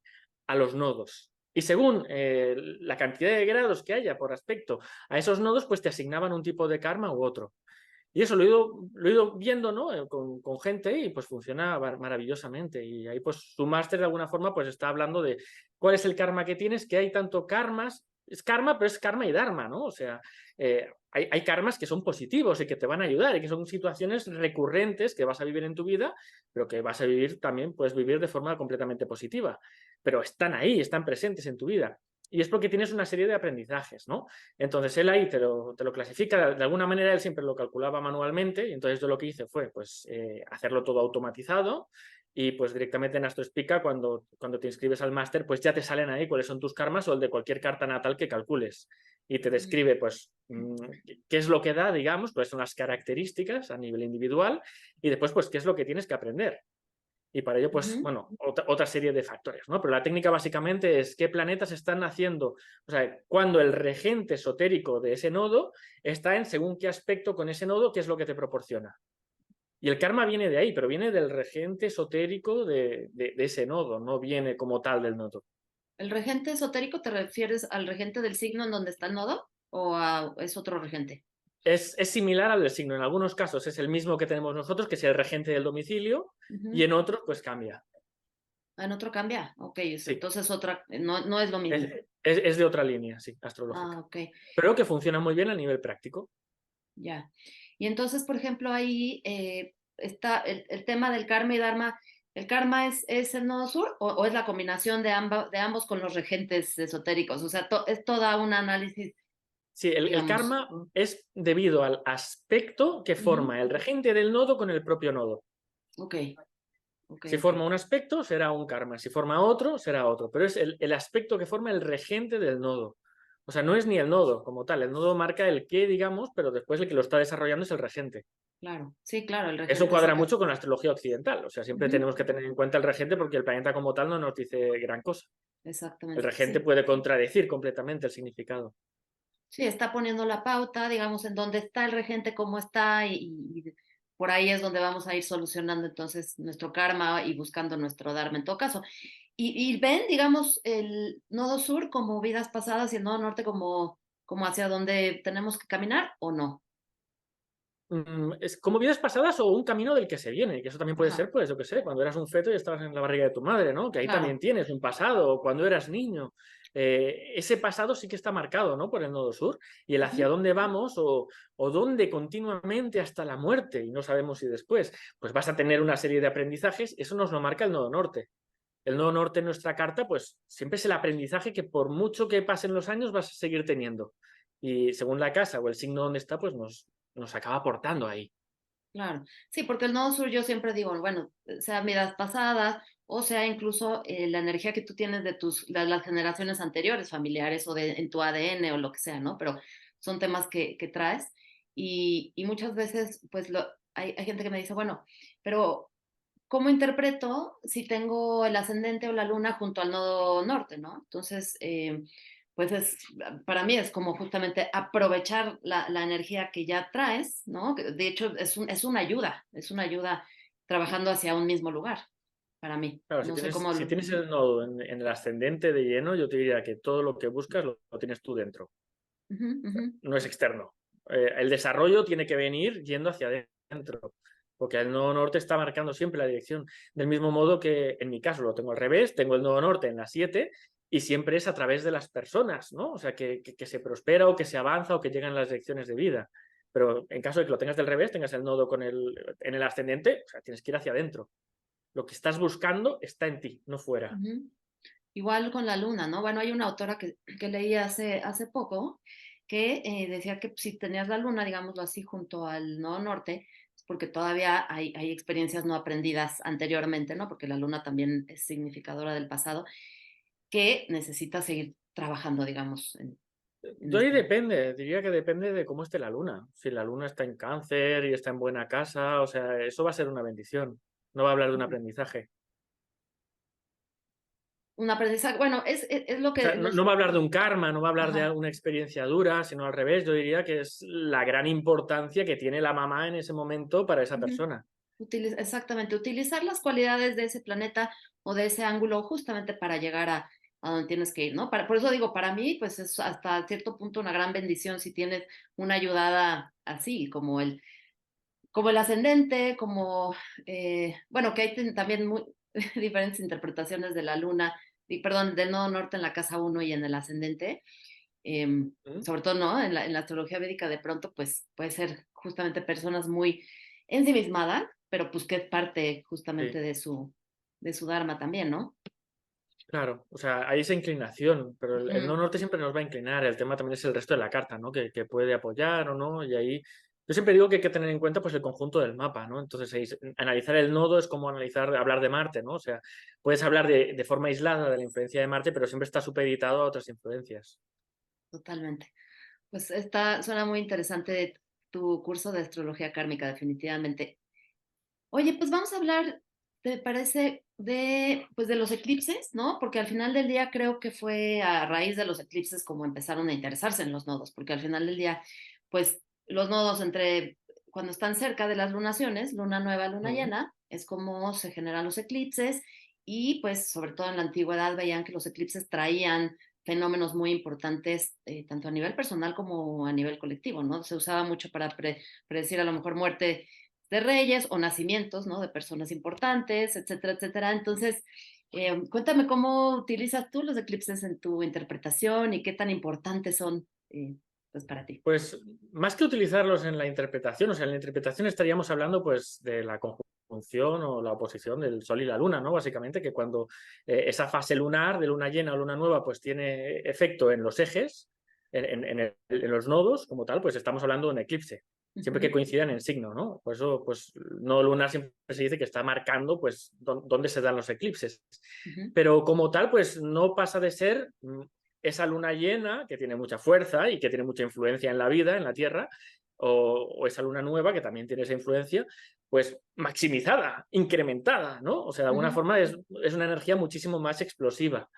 S1: a los nodos. Y según la cantidad de grados que haya por aspecto a esos nodos, pues te asignaban un tipo de karma u otro. Y eso lo he ido viendo, ¿no? Con gente y pues funciona maravillosamente. Y ahí pues su máster de alguna forma pues está hablando de cuál es el karma que tienes, que hay tanto karmas, es karma, pero es karma y dharma, ¿no? O sea, hay karmas que son positivos y que te van a ayudar y que son situaciones recurrentes que vas a vivir en tu vida, pero que vas a vivir también, puedes vivir de forma completamente positiva. Pero están ahí, están presentes en tu vida. Y es porque tienes una serie de aprendizajes, ¿no? Entonces él ahí te lo clasifica, de alguna manera él siempre lo calculaba manualmente y entonces yo lo que hice fue pues hacerlo todo automatizado y pues directamente en Astrospica cuando te inscribes al máster pues ya te salen ahí cuáles son tus karmas o el de cualquier carta natal que calcules y te describe pues qué es lo que da, digamos, cuáles son las características a nivel individual y después pues qué es lo que tienes que aprender. Y para ello, pues,
S2: Ujú.
S1: bueno, otra serie de factores, ¿no? Pero la técnica básicamente es qué planetas están haciendo, o sea, cuando el regente esotérico de ese nodo está en según qué aspecto con ese nodo, qué es lo que te proporciona. Y el karma viene de ahí, pero viene del regente esotérico de ese nodo, no viene como tal del nodo.
S2: ¿El regente esotérico te refieres al regente del signo en donde está el nodo o es otro regente?
S1: Es similar al del signo, en algunos casos es el mismo que tenemos nosotros, que es el regente del domicilio, y
S2: Ujú.
S1: en otros, pues cambia.
S2: Ah, ¿en otro cambia? Ok,
S1: Sí,
S2: entonces otra, no, no es lo
S1: es,
S2: mismo.
S1: es de otra línea, sí,
S2: Ah,
S1: astrológica.
S2: ok,
S1: Pero que funciona muy bien a nivel práctico.
S2: ya. Y entonces, por ejemplo, ahí está el tema del karma y dharma. ¿El karma es el nodo sur o es la combinación de ambos con los regentes esotéricos? O sea, es toda un análisis,
S1: Sí, el
S2: digamos.
S1: karma es debido al aspecto que
S2: Ujú.
S1: forma el regente del nodo con el propio nodo.
S2: Ok, ok,
S1: Si
S2: ok.
S1: forma un aspecto, será un karma. Si forma otro, será otro. Pero es el aspecto que forma el regente del nodo. O sea, no es ni el nodo como tal. El nodo marca el qué, digamos, pero después el que lo está desarrollando es el regente.
S2: Claro, sí, claro, el
S1: Eso
S2: regente es el
S1: cuadra
S2: que...
S1: mucho con la astrología occidental. O sea, siempre
S2: Ujú.
S1: tenemos que tener en cuenta el regente porque el planeta como tal no nos dice gran cosa. El
S2: Exactamente,
S1: regente
S2: sí.
S1: puede contradecir completamente el significado.
S2: Sí, está poniendo la pauta, digamos, en dónde está el regente, cómo está, y por ahí es donde vamos a ir solucionando entonces nuestro karma y buscando nuestro dharma en todo caso. Y ven, digamos, el nodo sur como vidas pasadas y el nodo norte como hacia donde tenemos que caminar o no.
S1: Es como vidas pasadas o un camino del que se viene, que eso también puede
S2: Ajá,
S1: ser, pues, yo qué sé, cuando eras un feto y estabas en la barriga de tu madre, ¿no? Que ahí también
S2: claro.
S1: tienes un pasado, o cuando eras niño. Ese pasado sí que está marcado, ¿no? Por el nodo sur, y el hacia
S2: Ujú.
S1: dónde vamos o dónde continuamente hasta la muerte, y no sabemos si después, pues vas a tener una serie de aprendizajes, eso nos lo marca el nodo norte. El nodo norte en nuestra carta, pues siempre es el aprendizaje que por mucho que pasen los años vas a seguir teniendo. Y según la casa o el signo donde está, pues nos acaba aportando ahí.
S2: Claro, sí, porque el nodo sur yo siempre digo, bueno, sea vidas pasadas o sea incluso la energía que tú tienes de las generaciones anteriores, familiares o en tu ADN o lo que sea, ¿no? Pero son temas que traes y muchas veces pues hay gente que me dice, bueno, pero ¿cómo interpreto si tengo el ascendente o la luna junto al nodo norte, ¿no? Entonces, pues para mí es como justamente aprovechar la energía que ya traes, ¿no? De hecho, es una ayuda trabajando hacia un mismo lugar, para mí.
S1: Claro,
S2: No sé cómo
S1: si
S2: lo...
S1: tienes el nodo en el ascendente de lleno, yo te diría que todo lo que buscas lo tienes tú dentro,
S2: Ujú, ujú.
S1: no es externo. El desarrollo tiene que venir yendo hacia adentro, porque el nodo norte está marcando siempre la dirección. Del mismo modo que en mi caso lo tengo al revés, tengo el nodo norte en la 7 y siempre es a través de las personas, ¿no? O sea, que se prospera o que se avanza o que llegan las lecciones de vida. Pero en caso de que lo tengas del revés, tengas el nodo en el ascendente, o sea, tienes que ir hacia adentro. Lo que estás buscando está en ti, no fuera.
S2: Igual con la luna, ¿no? Bueno, hay una autora que leí hace poco que decía que si tenías la luna, digámoslo así, junto al nodo norte, es porque todavía hay experiencias no aprendidas anteriormente, ¿no? Porque la luna también es significadora del pasado, que necesita seguir trabajando, digamos, en
S1: De ahí
S2: este.
S1: depende, diría que depende de cómo esté la luna. Si la luna está en Cáncer y está en buena casa, o sea, eso va a ser una bendición. No va a hablar de un aprendizaje.
S2: Un aprendizaje, bueno, es lo
S1: O sea,
S2: que
S1: no va a hablar de un karma, no va a hablar de
S2: ajá.
S1: alguna experiencia dura, sino al revés. Yo diría que es la gran importancia que tiene la mamá en ese momento para esa
S2: Ujú.
S1: persona.
S2: Exactamente, utilizar las cualidades de ese planeta o de ese ángulo justamente para llegar a donde tienes que ir, ¿no? Por eso digo, para mí, pues es hasta cierto punto una gran bendición si tienes una ayudada así, como el ascendente, bueno, que hay también diferentes interpretaciones de la luna, perdón, del nodo norte en la casa uno y en el ascendente,
S1: ¿Mm?
S2: sobre todo, ¿no? En la astrología védica de pronto, pues puede ser justamente personas muy ensimismadas, pero pues que es parte justamente
S1: Sí,
S2: de su dharma también, ¿no?
S1: claro. O sea, hay esa inclinación, pero el no
S2: Ujú.
S1: norte siempre nos va a inclinar. El tema también es el resto de la carta, ¿no? Que puede apoyar o no. Y ahí yo siempre digo que hay que tener en cuenta pues el conjunto del mapa, ¿no? Entonces, analizar el nodo es como hablar de Marte, ¿no? O sea, puedes hablar de forma aislada de la influencia de Marte, pero siempre está supeditado a otras influencias.
S2: Totalmente. Pues suena muy interesante tu curso de astrología kármica, definitivamente. Oye, pues vamos a hablar, ¿te parece? Pues de los eclipses, ¿no? Porque al final del día creo que fue a raíz de los eclipses como empezaron a interesarse en los nodos, porque al final del día, pues los nodos cuando están cerca de las lunaciones, luna nueva, luna
S1: Mm.
S2: llena, es como se generan los eclipses y pues sobre todo en la antigüedad veían que los eclipses traían fenómenos muy importantes, tanto a nivel personal como a nivel colectivo, ¿no? Se usaba mucho para predecir a lo mejor muerte de reyes o nacimientos, ¿no? De personas importantes, etcétera, etcétera. Entonces, cuéntame cómo utilizas tú los eclipses en tu interpretación y qué tan importantes son, pues, para ti.
S1: Pues más que utilizarlos en la interpretación, o sea, en la interpretación estaríamos hablando pues de la conjunción o la oposición del Sol y la Luna, ¿no? Básicamente que cuando esa fase lunar de luna llena o luna nueva pues tiene efecto en los ejes, en los nodos como tal, pues estamos hablando de un eclipse, siempre que
S2: Ujú,
S1: coincidan en signo, ¿no? Por eso pues no lunar siempre se dice que está marcando pues dónde se dan los eclipses.
S2: ujú,
S1: Pero como tal pues no pasa de ser esa luna llena que tiene mucha fuerza y que tiene mucha influencia en la vida, en la Tierra, o esa luna nueva que también tiene esa influencia, pues maximizada, incrementada, ¿no? O sea, de alguna
S2: ujú.
S1: forma es una energía muchísimo más explosiva.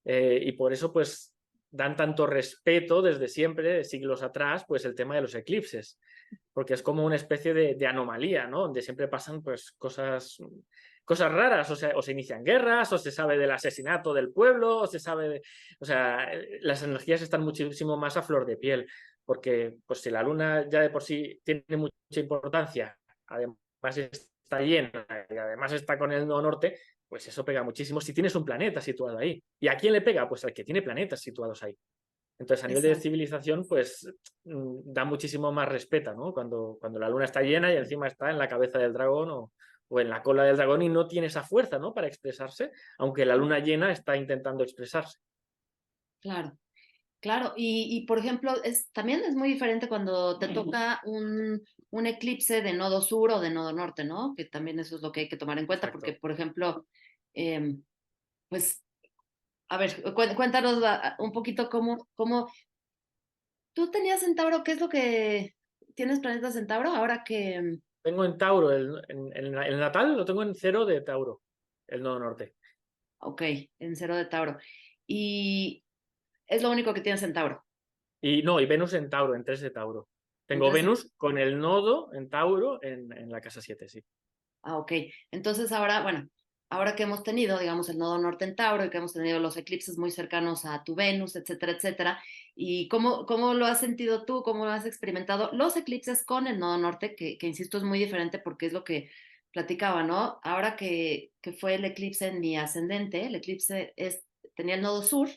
S1: Y por eso, pues, dan tanto respeto desde siempre, siglos atrás, pues el tema de los eclipses, porque es como una especie de anomalía, ¿no? Donde siempre pasan, pues, cosas raras, o sea, o se inician guerras, o se sabe del asesinato del pueblo, o se sabe de... O sea, las energías están muchísimo más a flor de piel, porque pues si la luna ya de por sí tiene mucha importancia, además está llena y además está con el nodo norte, pues eso pega muchísimo si tienes un planeta situado ahí. ¿Y a quién le pega? Pues al que tiene planetas situados ahí. Entonces, a nivel de
S2: Exacto.
S1: civilización, pues da muchísimo más respeto, ¿no? Cuando la luna está llena y encima está en la cabeza del dragón o en la cola del dragón y no tiene esa fuerza, ¿no? Para expresarse, aunque la luna llena está intentando expresarse.
S2: Claro, claro. Y por ejemplo, también es muy diferente cuando te toca un eclipse de nodo sur o de nodo norte, ¿no? Que también eso es lo que hay que tomar en cuenta, porque,
S1: Exacto.
S2: por ejemplo, pues, a ver, cuéntanos un poquito cómo ¿tú tenías Centauro? ¿Qué es lo que tienes planeta Centauro? Ahora que,
S1: Tengo en Tauro, el natal lo tengo en cero de Tauro, el nodo norte.
S2: ok, en cero de Tauro. Y es lo único que tienes Centauro.
S1: Y no, y Venus en Tauro, en 3 de Tauro. Tengo
S2: Entonces,
S1: Venus con el nodo en Tauro en la casa 7, sí.
S2: ok. Entonces ahora, bueno. ahora que hemos tenido, digamos, el nodo norte en Tauro y que hemos tenido los eclipses muy cercanos a tu Venus, etcétera, etcétera, ¿y cómo lo has sentido tú? ¿Cómo lo has experimentado? Los eclipses con el nodo norte, que insisto es muy diferente porque es lo que platicaba, ¿no? Ahora que fue el eclipse en mi ascendente, el eclipse tenía el nodo sur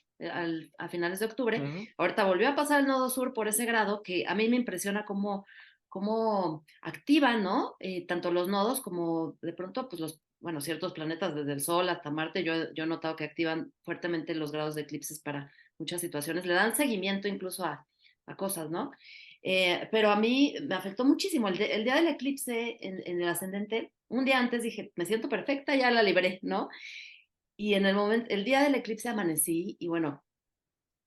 S2: a finales de octubre,
S1: Ujú.
S2: ahorita volvió a pasar el nodo sur por ese grado que a mí me impresiona cómo activan, ¿no? Tanto los nodos como de pronto, pues bueno, ciertos planetas, desde el Sol hasta Marte, yo he notado que activan fuertemente los grados de eclipses para muchas situaciones, le dan seguimiento incluso a cosas, ¿no? Pero a mí me afectó muchísimo. El día del eclipse en el ascendente, un día antes dije, me siento perfecta, ya la libré, ¿no? Y en el día del eclipse amanecí y bueno,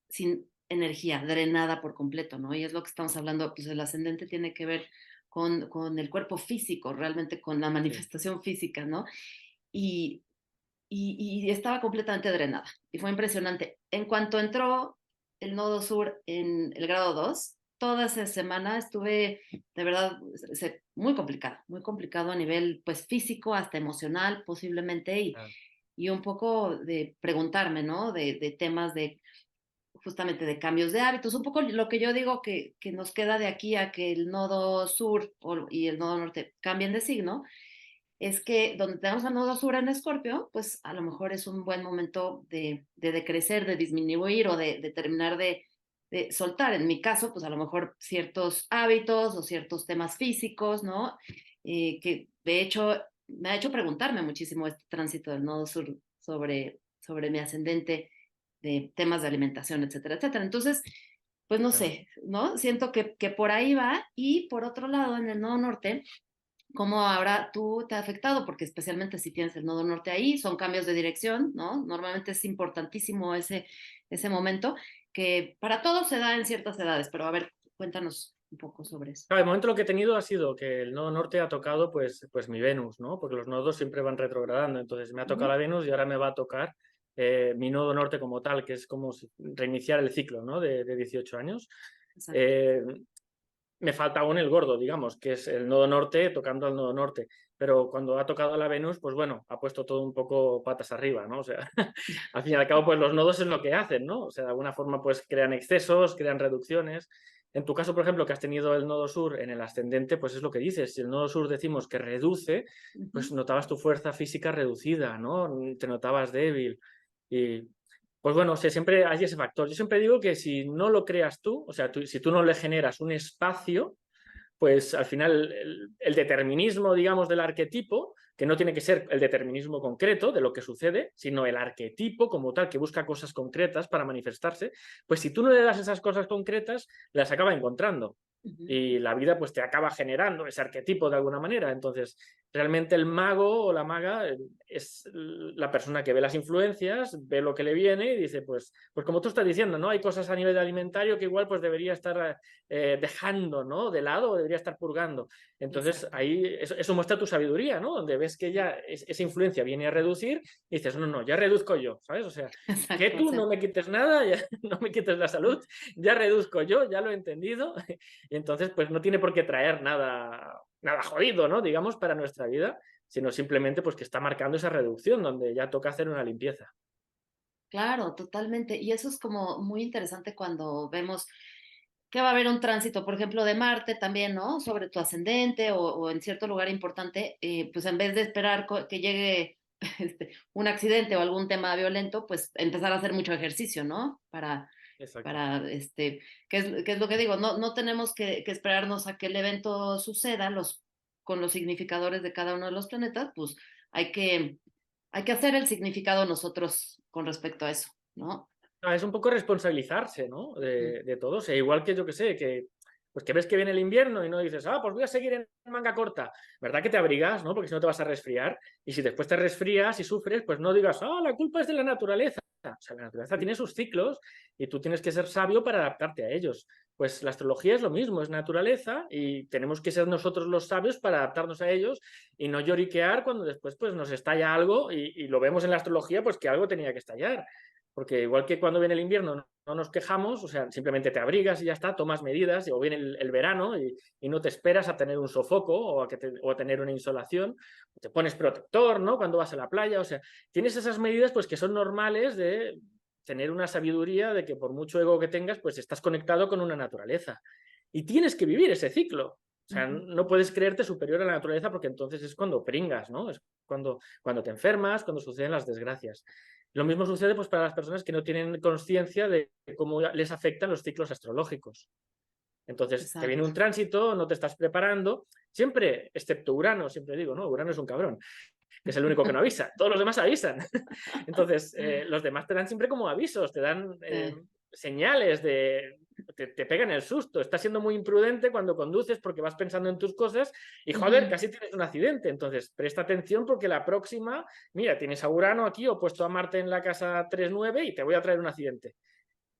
S2: sin energía, drenada por completo, ¿no? Y es lo que estamos hablando, pues el ascendente tiene que ver con el cuerpo físico, realmente con la
S1: Sí.
S2: manifestación física, ¿no? Y, y estaba completamente drenada y fue impresionante. En cuanto entró el nodo sur en el grado 2 toda esa semana estuve de verdad muy complicado a nivel pues físico, hasta emocional posiblemente
S1: Claro.
S2: y un poco de preguntarme, ¿no? De temas de justamente de cambios de hábitos, un poco lo que yo digo que nos queda de aquí a que el nodo sur y el nodo norte cambien de signo, es que donde tenemos el nodo sur en Escorpio, pues a lo mejor es un buen momento de decrecer, de disminuir o de terminar de soltar. En mi caso, pues a lo mejor ciertos hábitos o ciertos temas físicos, ¿no? Que de hecho me ha hecho preguntarme muchísimo este tránsito del nodo sur sobre mi ascendente de temas de alimentación, etcétera, etcétera. Entonces, pues no
S1: Claro.
S2: sé, ¿no? Siento que por ahí va y por otro lado, en el nodo norte, cómo ahora tú te ha afectado, porque especialmente si tienes el nodo norte ahí, son cambios de dirección, ¿no? Normalmente es importantísimo ese momento, que para todos se da en ciertas edades, pero a ver, cuéntanos un poco sobre eso.
S1: Claro, el momento lo que he tenido ha sido que el nodo norte ha tocado pues mi Venus, ¿no? Porque los nodos siempre van retrogradando. Entonces me ha tocado
S2: Ujú.
S1: la Venus y ahora me va a tocar mi nodo norte como tal, que es como reiniciar el ciclo, ¿no? De 18 años.
S2: Exacto.
S1: Eh, Me falta aún el gordo, digamos, que es el nodo norte tocando al nodo norte. Pero cuando ha tocado la Venus, pues bueno, ha puesto todo un poco patas arriba, ¿no? O sea, al fin y al cabo, pues los nodos es lo que hacen, ¿no? O sea, de alguna forma, pues crean excesos, crean reducciones. En tu caso, por ejemplo, que has tenido el nodo sur en el ascendente, pues es lo que dices. Si el nodo sur decimos que reduce, pues
S2: Ujú.
S1: notabas tu fuerza física reducida, ¿no? Te notabas débil. Y pues bueno, o sea, siempre hay ese factor. Yo siempre digo que si no lo creas tú, o sea, si tú no le generas un espacio, pues al final el determinismo, digamos, del arquetipo, que no tiene que ser el determinismo concreto de lo que sucede, sino el arquetipo como tal, que busca cosas concretas para manifestarse, pues si tú no le das esas cosas concretas, las acaba encontrando.
S2: Ujú.
S1: Y la vida pues te acaba generando ese arquetipo de alguna manera. Entonces, realmente el mago o la maga es la persona que ve las influencias, ve lo que le viene y dice, pues como tú estás diciendo, ¿no? Hay cosas a nivel alimentario que igual pues debería estar dejando, ¿no? De lado o debería estar purgando. Entonces,
S2: Exacto.
S1: ahí eso muestra tu sabiduría, ¿no? Donde ves que ya esa influencia viene a reducir y dices, no, no, ya reduzco yo, ¿sabes? O sea, que
S2: Exacto.
S1: tú no me quites nada, ya no me quites la salud, ya reduzco yo, ya lo he entendido. Y entonces, pues no tiene por qué traer nada jodido, ¿no? Digamos, para nuestra vida, sino simplemente pues que está marcando esa reducción donde ya toca hacer una limpieza.
S2: Claro, totalmente. Y eso es como muy interesante cuando vemos que va a haber un tránsito, por ejemplo, de Marte también, ¿no? Sobre tu ascendente o en cierto lugar importante, pues en vez de esperar que llegue un accidente o algún tema violento, pues empezar a hacer mucho ejercicio, ¿no?
S1: Exacto.
S2: para ¿qué es lo que digo? No tenemos que esperarnos a que el evento suceda con los significadores de cada uno de los planetas, pues hay que, hay que hacer el significado nosotros con respecto a eso, ¿no?
S1: Es un poco responsabilizarse, ¿no?
S2: Mm.
S1: De todo. O sea, igual que yo que sé, pues que ves que viene el invierno y no dices, pues voy a seguir en manga corta. ¿Verdad que te abrigas, ¿no? Porque si no te vas a resfriar. Y si después te resfrías y sufres, pues no digas, la culpa es de la naturaleza. O sea, la naturaleza tiene sus ciclos y tú tienes que ser sabio para adaptarte a ellos. Pues la astrología es lo mismo, es naturaleza y tenemos que ser nosotros los sabios para adaptarnos a ellos y no lloriquear cuando después pues, nos estalla algo y lo vemos en la astrología, pues que algo tenía que estallar. Porque igual que cuando viene el invierno no nos quejamos, o sea, simplemente te abrigas y ya está, tomas medidas, o viene el verano y no te esperas a tener un sofoco o a tener una insolación, te pones protector, ¿no? Cuando vas a la playa, o sea, tienes esas medidas pues que son normales de tener una sabiduría de que por mucho ego que tengas, pues estás conectado con una naturaleza. Y tienes que vivir ese ciclo. O sea, no puedes creerte superior a la naturaleza porque entonces es cuando pringas, ¿no? Es cuando te enfermas, cuando suceden las desgracias. Lo mismo sucede pues, para las personas que no tienen conciencia de cómo les afectan los ciclos astrológicos. Entonces, te viene
S2: Exacto.
S1: un tránsito, no te estás preparando, siempre, excepto Urano, siempre digo, ¿no? Urano es un cabrón, que es el único que no avisa, todos los demás avisan. Entonces, los demás te dan siempre como avisos, te dan señales te pegan el susto, estás siendo muy imprudente cuando conduces porque vas pensando en tus cosas y joder, casi tienes un accidente. Entonces, presta atención porque la próxima, mira, tienes a Urano aquí opuesto a Marte en la casa 3-9 y te voy a traer un accidente.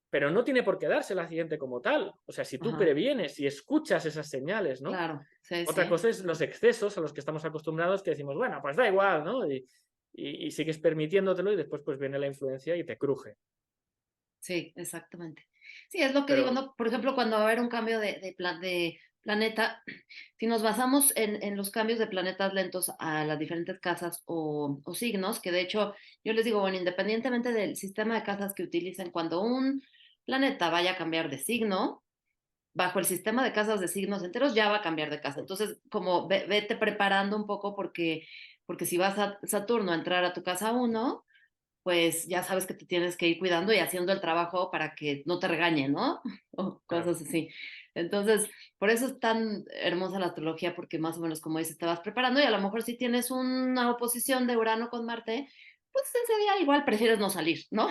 S1: Pero no tiene por qué darse el accidente como tal. O sea, si tú
S2: Ajá,
S1: previenes y escuchas esas señales, ¿no?
S2: claro, sí,
S1: Otra
S2: sí.
S1: cosa es los excesos a los que estamos acostumbrados que decimos, bueno, pues da igual, ¿no? Y sigues permitiéndotelo y después pues viene la influencia y te cruje.
S2: Sí, exactamente. Sí, es lo que digo,
S1: Pero,
S2: ¿no? Por ejemplo, cuando va a haber un cambio de planeta, si nos basamos en los cambios de planetas lentos a las diferentes casas o signos, que de hecho yo les digo, bueno, independientemente del sistema de casas que utilicen, cuando un planeta vaya a cambiar de signo, bajo el sistema de casas de signos enteros ya va a cambiar de casa. Entonces, como vete preparando un poco porque si vas a Saturno a entrar a tu casa uno, pues ya sabes que te tienes que ir cuidando y haciendo el trabajo para que no te regañen, ¿no? O
S1: claro,
S2: cosas así. Entonces, por eso es tan hermosa la astrología, porque más o menos, como dices, te vas preparando y a lo mejor si tienes una oposición de Urano con Marte, pues ese día igual prefieres no salir, ¿no?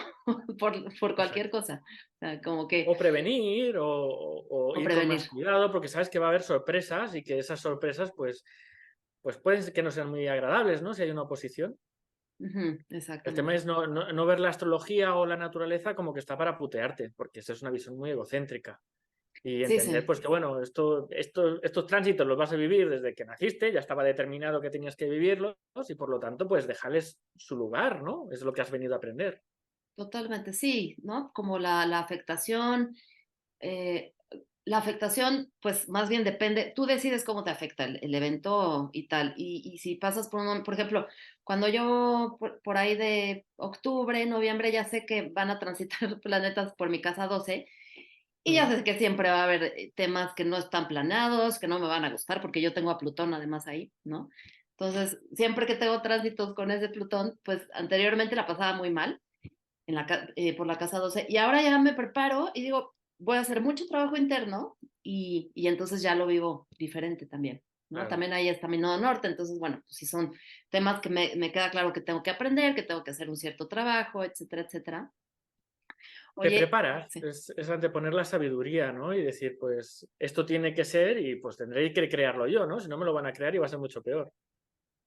S2: por cualquier
S1: exacto.
S2: cosa. O sea, como que,
S1: O prevenir o
S2: o
S1: ir con
S2: prevenir.
S1: más cuidado porque sabes que va a haber sorpresas y que esas sorpresas pues pueden ser que no sean muy agradables, ¿no? Si hay una oposición.
S2: Ujú,
S1: El tema
S2: exactamente.
S1: es no ver la astrología o la naturaleza como que está para putearte, porque esa es una visión muy egocéntrica. Y
S2: Sí,
S1: entender,
S2: sí.
S1: pues que bueno, estos tránsitos los vas a vivir desde que naciste, ya estaba determinado que tenías que vivirlos y por lo tanto, pues dejarles su lugar, ¿no? Es lo que has venido a aprender.
S2: Totalmente, sí, ¿no? Como la afectación, eh, la afectación, pues más bien depende, tú decides cómo te afecta el evento y tal. Y si pasas por ejemplo, cuando yo por ahí de octubre, noviembre, ya sé que van a transitar planetas por mi casa 12 y ya
S1: Mm,
S2: sé que siempre va a haber temas que no están planeados, que no me van a gustar, porque yo tengo a Plutón además ahí, ¿no? Entonces, siempre que tengo tránsitos con ese Plutón, pues anteriormente la pasaba muy mal por la casa 12 y ahora ya me preparo y digo, voy a hacer mucho trabajo interno y entonces ya lo vivo diferente también, ¿no?
S1: claro.
S2: También ahí está mi nodo norte, entonces, bueno, pues sí son temas que me queda claro que tengo que aprender, que tengo que hacer un cierto trabajo, etcétera, etcétera.
S1: Te
S2: Oye,
S1: preparas,
S2: sí,
S1: es anteponer la sabiduría, ¿no? Y decir, pues esto tiene que ser y pues tendré que crearlo yo, ¿no? Si no me lo van a crear y va a ser mucho peor.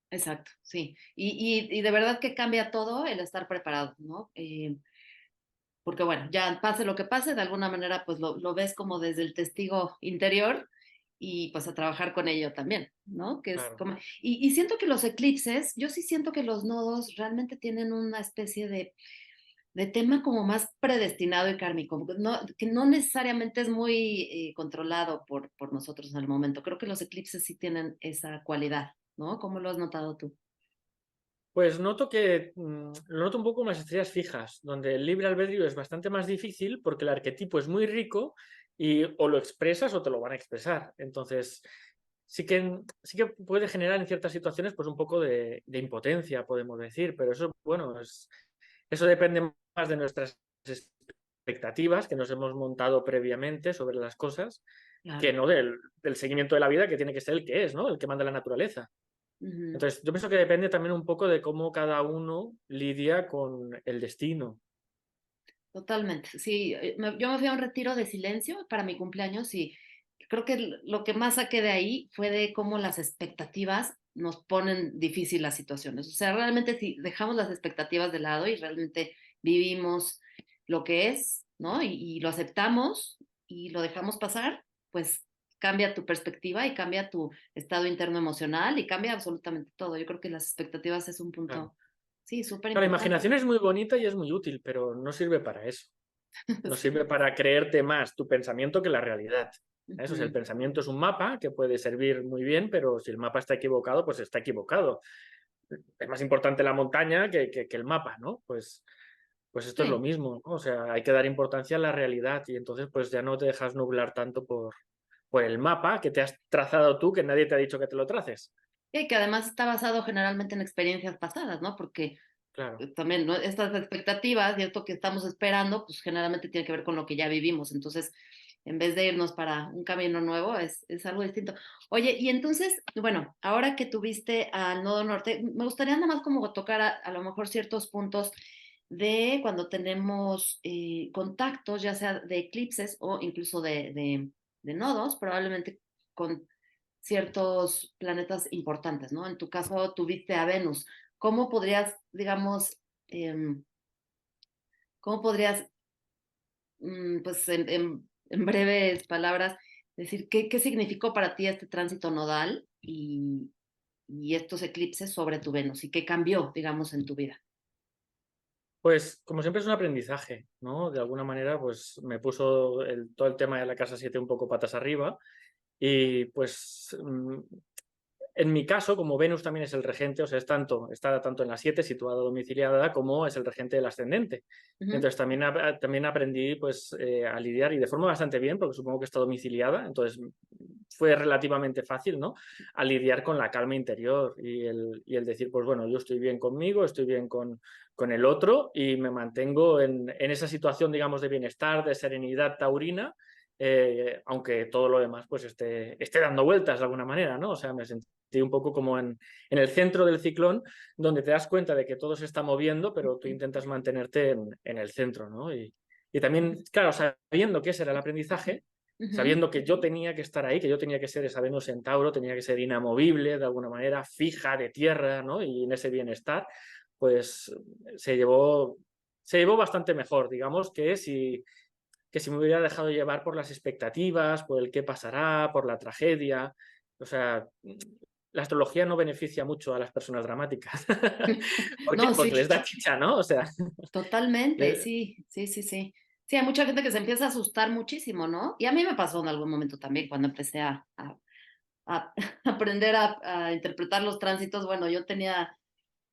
S2: exacto, sí. Y de verdad que cambia todo el estar preparado, ¿no? Porque bueno, ya pase lo que pase, de alguna manera pues lo ves como desde el testigo interior y pues a trabajar con ello también, ¿no? Que es
S1: Claro.
S2: como, y siento que los eclipses, yo sí siento que los nodos realmente tienen una especie de tema como más predestinado y kármico, que no necesariamente es muy controlado por nosotros en el momento. Creo que los eclipses sí tienen esa cualidad, ¿no? ¿Cómo lo has notado tú?
S1: Pues noto que lo noto un poco con las estrellas fijas, donde el libre albedrío es bastante más difícil porque el arquetipo es muy rico y o lo expresas o te lo van a expresar. Entonces, sí que puede generar en ciertas situaciones pues un poco de impotencia, podemos decir, pero eso, bueno, eso depende más de nuestras expectativas que nos hemos montado previamente sobre las cosas, que
S2: Claro.
S1: no del seguimiento de la vida que tiene que ser el que es, ¿no? El que manda la naturaleza.
S2: Ujú.
S1: Entonces, yo pienso que depende también un poco de cómo cada uno lidia con el destino.
S2: Totalmente, sí, yo me fui a un retiro de silencio para mi cumpleaños y creo que lo que más saqué de ahí fue de cómo las expectativas nos ponen difícil las situaciones. O sea, realmente si dejamos las expectativas de lado y realmente vivimos lo que es, ¿no? Y lo aceptamos, y lo dejamos pasar, pues cambia tu perspectiva y cambia tu estado interno emocional y cambia absolutamente todo. Yo creo que las expectativas es un
S1: Claro.
S2: punto, sí, súper
S1: La
S2: importante.
S1: imaginación es muy bonita y es muy útil, pero no sirve para eso. No sirve
S2: Sí.
S1: para creerte más tu pensamiento que la realidad. Eso es, el
S2: Ujú.
S1: pensamiento es un mapa que puede servir muy bien, pero si el mapa está equivocado, pues está equivocado. Es más importante la montaña que el mapa, ¿no? Pues esto es lo
S2: Sí.
S1: mismo, ¿no? O sea, hay que dar importancia a la realidad y entonces pues ya no te dejas nublar tanto por el mapa que te has trazado tú, que nadie te ha dicho que te lo traces.
S2: Y que además está basado generalmente en experiencias pasadas, ¿no? Porque
S1: Claro.
S2: también, ¿no? Estas expectativas y esto que estamos esperando, pues generalmente tiene que ver con lo que ya vivimos. Entonces, en vez de irnos para un camino nuevo, es algo distinto. Oye, y entonces, bueno, ahora que tuviste al Nodo Norte, me gustaría nada más como tocar a lo mejor ciertos puntos de cuando tenemos contactos, ya sea de eclipses o incluso de nodos, probablemente con ciertos planetas importantes, ¿no? En tu caso, tuviste a Venus. ¿Cómo podrías, digamos, em, cómo podrías, pues en breves palabras, decir qué significó para ti este tránsito nodal y estos eclipses sobre tu Venus y qué cambió, digamos, en tu vida?
S1: Pues como siempre es un aprendizaje, ¿no? De alguna manera pues me puso todo el tema de la casa 7 un poco patas arriba y pues en mi caso, como Venus también es el regente, o sea, está tanto en la 7 situada domiciliada, como es el regente del ascendente.
S2: Ujú.
S1: Entonces también aprendí pues, a lidiar y de forma bastante bien, porque supongo que está domiciliada, entonces fue relativamente fácil, ¿no? A lidiar con la calma interior y el decir, pues bueno, yo estoy bien conmigo, estoy bien con el otro y me mantengo en esa situación, digamos, de bienestar, de serenidad taurina, aunque todo lo demás pues esté dando vueltas de alguna manera, ¿no? O sea, me sentí un poco como en el centro del ciclón, donde te das cuenta de que todo se está moviendo, pero tú intentas mantenerte en el centro, ¿no? Y también, claro, sabiendo que ese era el aprendizaje,
S2: Ujú.
S1: sabiendo que yo tenía que estar ahí, que yo tenía que ser esa Venus en Tauro, tenía que ser inamovible, de alguna manera, fija, de tierra, ¿no? Y en ese bienestar, pues se llevó, se llevó bastante mejor, digamos, que si me hubiera dejado llevar por las expectativas, por el qué pasará, por la tragedia. O sea, la astrología no beneficia mucho a las personas dramáticas. ¿Por qué?
S2: No,
S1: Porque les
S2: sí,
S1: da chicha, ¿no? O sea,
S2: totalmente,
S1: le-
S2: sí, sí, sí, sí. Sí, hay mucha gente que se empieza a asustar muchísimo, ¿no? Y a mí me pasó en algún momento también cuando empecé a aprender a interpretar los tránsitos. Bueno, yo tenía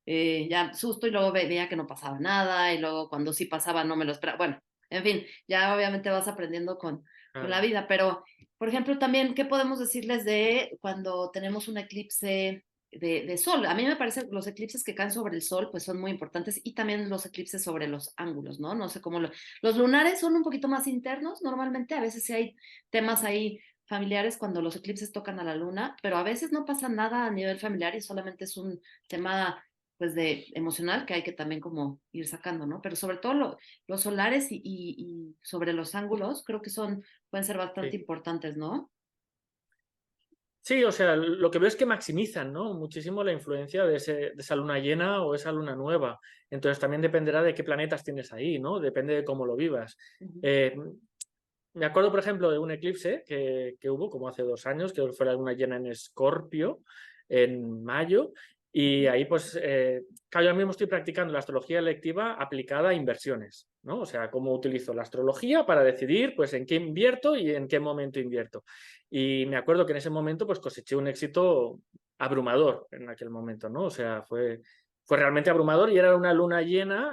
S2: ya susto y luego veía que no pasaba nada y luego cuando sí pasaba no me lo esperaba. Bueno, en fin, ya obviamente vas aprendiendo con la
S1: claro.
S2: vida, pero por ejemplo también, ¿qué podemos decirles de cuando tenemos un eclipse de sol? A mí me parece que los eclipses que caen sobre el sol pues son muy importantes y también los eclipses sobre los ángulos, ¿no? No sé cómo los lunares son un poquito más internos normalmente, a veces sí hay temas ahí familiares cuando los eclipses tocan a la luna, pero a veces no pasa nada a nivel familiar y solamente es un tema pues de emocional que hay que también como ir sacando, ¿no? Pero sobre todo los solares y sobre los ángulos creo que pueden ser bastante
S1: Sí.
S2: importantes, ¿no?
S1: Sí, o sea, lo que veo es que maximizan, ¿no? Muchísimo la influencia de esa luna llena o esa luna nueva. Entonces también dependerá de qué planetas tienes ahí, ¿no? Depende de cómo lo vivas.
S2: Ujú.
S1: Eh, Me acuerdo, por ejemplo, de un eclipse que hubo como hace 2 años, que fue la luna llena en Escorpio, en mayo, y ahí pues, claro, yo ahora mismo estoy practicando la astrología electiva aplicada a inversiones, ¿no? O sea, cómo utilizo la astrología para decidir pues en qué invierto y en qué momento invierto. Y me acuerdo que en ese momento pues coseché un éxito abrumador en aquel momento, ¿no? O sea, fue realmente abrumador y era una luna llena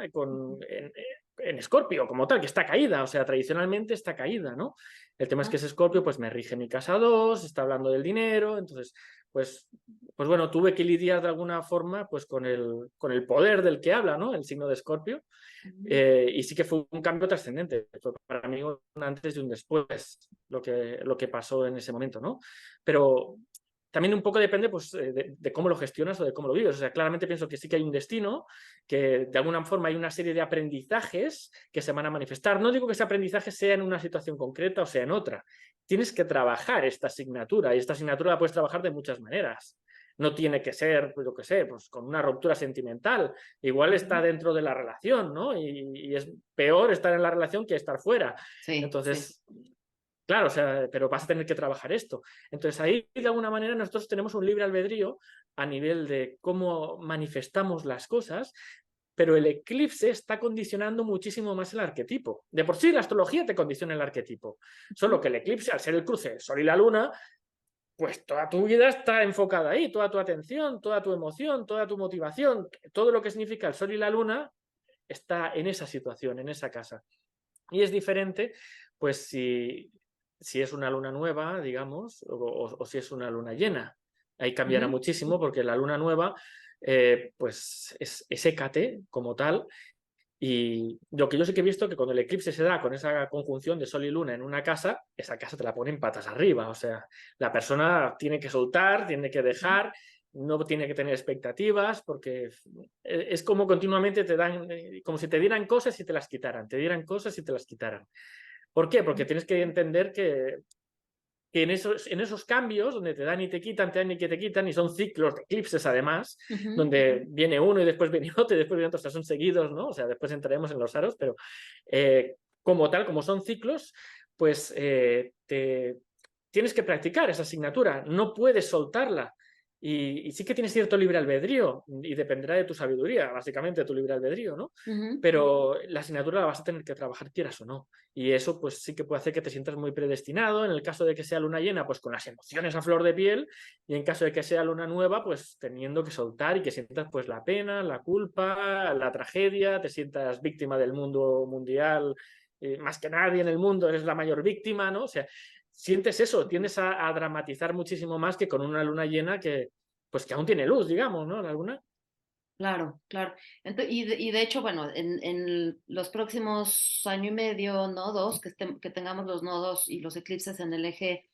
S1: en Escorpio, como tal, que está caída, o sea, tradicionalmente está caída, ¿no? El tema es que
S2: Ah,
S1: ese Escorpio, pues me rige mi casa 2, está hablando del dinero, entonces, pues, pues bueno, tuve que lidiar de alguna forma, pues con el poder del que habla, ¿no? El signo de Escorpio,
S2: ujú.
S1: y sí que fue un cambio trascendente, fue para mí un antes y un después lo que pasó en ese momento, ¿no? Pero también un poco depende pues, de cómo lo gestionas o de cómo lo vives. O sea, claramente pienso que sí que hay un destino, que de alguna forma hay una serie de aprendizajes que se van a manifestar. No digo que ese aprendizaje sea en una situación concreta o sea en otra. Tienes que trabajar esta asignatura y esta asignatura la puedes trabajar de muchas maneras. No tiene que ser, pues, lo que sé, pues con una ruptura sentimental. Igual está
S2: Ujú.
S1: dentro de la relación, ¿no? Y es peor estar en la relación que estar fuera.
S2: Sí, sí.
S1: Entonces, claro, o sea, pero vas a tener que trabajar esto. Entonces ahí, de alguna manera, nosotros tenemos un libre albedrío a nivel de cómo manifestamos las cosas, pero el eclipse está condicionando muchísimo más el arquetipo. De por sí, la astrología te condiciona el arquetipo, solo que el eclipse, al ser el cruce del Sol y la Luna, pues toda tu vida está enfocada ahí, toda tu atención, toda tu emoción, toda tu motivación, todo lo que significa el Sol y la Luna está en esa situación, en esa casa. Y es diferente, pues si es una luna nueva, digamos, o si es una luna llena. Ahí cambiará muchísimo porque la luna nueva, pues es Hécate como tal. Y lo que yo sí que he visto que cuando el eclipse se da con esa conjunción de Sol y Luna en una casa, esa casa te la ponen patas arriba. O sea, la persona tiene que soltar, tiene que dejar, no tiene que tener expectativas, porque es como continuamente te dan, como si te dieran cosas y te las quitaran, te dieran cosas y te las quitaran. ¿Por qué? Porque tienes que entender que en esos cambios donde te dan y te quitan y que te quitan, y son ciclos de eclipses además, donde viene uno y después viene otro y después viene otro, o sea, son seguidos, ¿no? O sea, después entraremos en los aros, pero como tal, como son ciclos, pues tienes que practicar esa asignatura, no puedes soltarla. Y sí que tienes cierto libre albedrío y dependerá de tu sabiduría, básicamente de tu libre albedrío, ¿no? Pero la asignatura la vas a tener que trabajar quieras o no. Y eso pues sí que puede hacer que te sientas muy predestinado. En el caso de que sea luna llena, pues con las emociones a flor de piel. Y en caso de que sea luna nueva, pues teniendo que soltar y que sientas pues la pena, la culpa, la tragedia, te sientas víctima del mundo mundial. Más que nadie en el mundo eres la mayor víctima, ¿no? O sea, sientes eso, tiendes a dramatizar muchísimo más que con una luna llena pues que aún tiene luz, digamos, ¿no? La luna.
S2: Claro, claro. Y de hecho, bueno, en los próximos año y medio, ¿no? Dos, que tengamos los nodos y los eclipses en el eje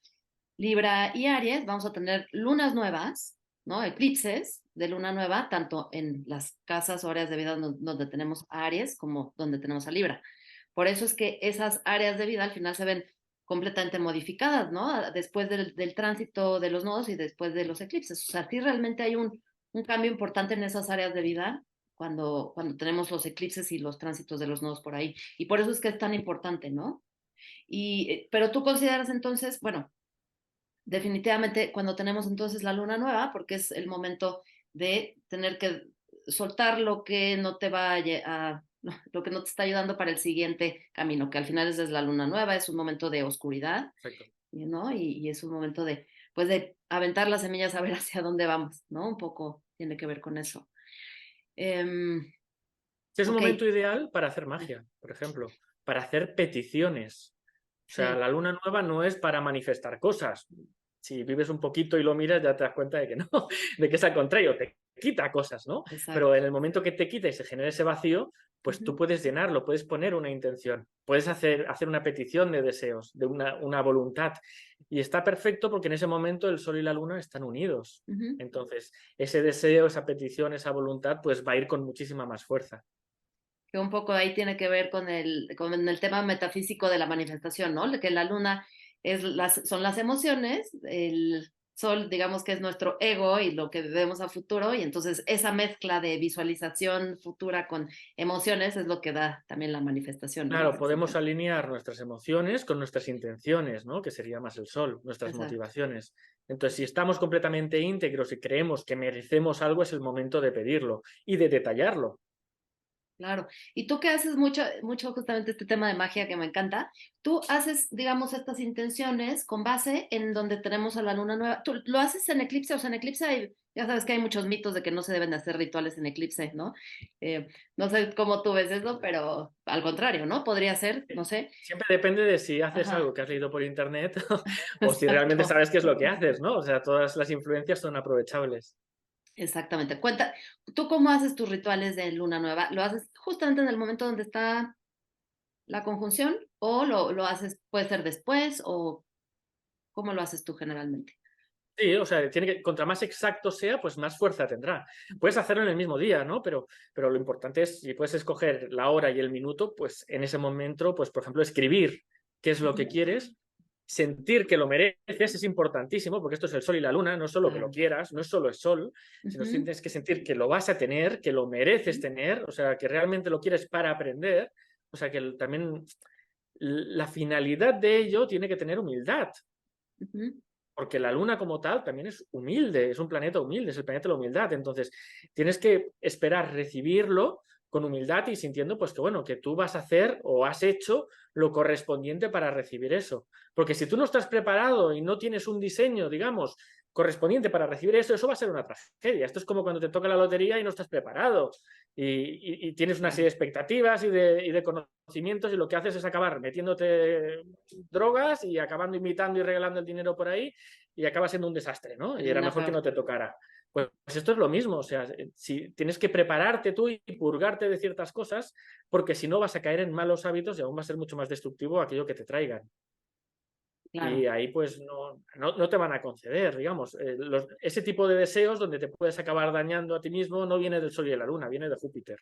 S2: Libra y Aries, vamos a tener lunas nuevas, ¿no? Eclipses de luna nueva, tanto en las casas o áreas de vida donde tenemos a Aries como donde tenemos a Libra. Por eso es que esas áreas de vida al final se ven completamente modificadas, ¿no? Después del tránsito de los nodos y después de los eclipses. O sea, sí realmente hay un cambio importante en esas áreas de vida cuando tenemos los eclipses y los tránsitos de los nodos por ahí. Y por eso es que es tan importante, ¿no? Pero tú consideras entonces, bueno, definitivamente cuando tenemos entonces la luna nueva, porque es el momento de tener que soltar lo que no te va a lo que no te está ayudando para el siguiente camino, que al final es la luna nueva, es un momento de oscuridad,
S1: Perfecto.
S2: ¿no? Y es un momento pues de aventar las semillas a ver hacia dónde vamos, ¿no? Un poco tiene que ver con eso.
S1: Es un
S2: Ok,
S1: momento ideal para hacer magia, por ejemplo, para hacer peticiones. O sea,
S2: sí,
S1: la luna nueva no es para manifestar cosas. Si vives un poquito y lo miras, ya te das cuenta de que no, de que es al contrario, te quita cosas, ¿no? Pero
S2: exacto.
S1: en el momento que te quita y se genera ese vacío, pues tú puedes llenarlo, puedes poner una intención, puedes hacer una petición de deseos, de una voluntad. Y está perfecto porque en ese momento el sol y la luna están unidos. Entonces, ese deseo, esa petición, esa voluntad, pues va a ir con muchísima más fuerza.
S2: Que un poco ahí tiene que ver con el tema metafísico de la manifestación, ¿no? Que la luna son las emociones, el sol, digamos que es nuestro ego y lo que vemos a futuro, y entonces esa mezcla de visualización futura con emociones es lo que da también la manifestación, ¿no? En
S1: Claro,
S2: ese
S1: podemos
S2: sentido.
S1: alinear nuestras emociones con nuestras intenciones, ¿no? Que sería más el sol, nuestras
S2: Exacto.
S1: motivaciones. Entonces, si estamos completamente íntegros y creemos que merecemos algo, es el momento de pedirlo y de detallarlo.
S2: Claro. Y tú que haces mucho, mucho justamente este tema de magia que me encanta, tú haces, digamos, estas intenciones con base en donde tenemos a la luna nueva. ¿Tú lo haces en eclipse? O sea, en eclipse ya sabes que hay muchos mitos de que no se deben de hacer rituales en eclipse, ¿no? No sé cómo tú ves eso, pero al contrario, ¿no? Podría ser, no sé.
S1: Siempre depende de si haces algo
S2: Ajá,
S1: que has leído por internet o si realmente
S2: exacto.
S1: sabes qué es lo que haces, ¿no? O sea, todas las influencias son aprovechables.
S2: Exactamente. Cuenta, ¿tú cómo haces tus rituales de luna nueva? ¿Lo haces justamente en el momento donde está la conjunción o lo haces, puede ser después o cómo lo haces tú generalmente?
S1: Sí, o sea, contra más exacto sea, pues más fuerza tendrá. Puedes hacerlo en el mismo día, ¿no? Pero lo importante es, si puedes escoger la hora y el minuto, pues en ese momento, pues por ejemplo, escribir qué es lo que quieres, sentir que lo mereces es importantísimo, porque esto es el sol y la luna, no es solo que lo
S2: Claro.
S1: quieras, no es solo el sol, sino
S2: Ujú,
S1: tienes que sentir que lo vas a tener, que lo mereces tener, o sea, que realmente lo quieres para aprender, o sea, que también la finalidad de ello tiene que tener humildad.
S2: Ujú.
S1: Porque la Luna como tal también es humilde, es un planeta humilde, es el planeta de la humildad. Entonces, tienes que esperar recibirlo con humildad y sintiendo pues que bueno, que tú vas a hacer o has hecho lo correspondiente para recibir eso. Porque si tú no estás preparado y no tienes un diseño, digamos, correspondiente para recibir eso va a ser una tragedia. Esto es como cuando te toca la lotería y no estás preparado y tienes una serie de expectativas y de conocimientos y lo que haces es acabar metiéndote drogas y acabando imitando y regalando el dinero por ahí y acaba siendo un desastre, ¿no? Y era
S2: Termina
S1: mejor que
S2: peor.
S1: no te tocara. Pues esto es lo mismo, o sea, si tienes que prepararte tú y purgarte de ciertas cosas, porque si no vas a caer en malos hábitos y aún va a ser mucho más destructivo aquello que te traigan.
S2: Claro.
S1: Y ahí pues no te van a conceder, digamos. Ese tipo de deseos donde te puedes acabar dañando a ti mismo no viene del Sol y de la Luna, viene de Júpiter.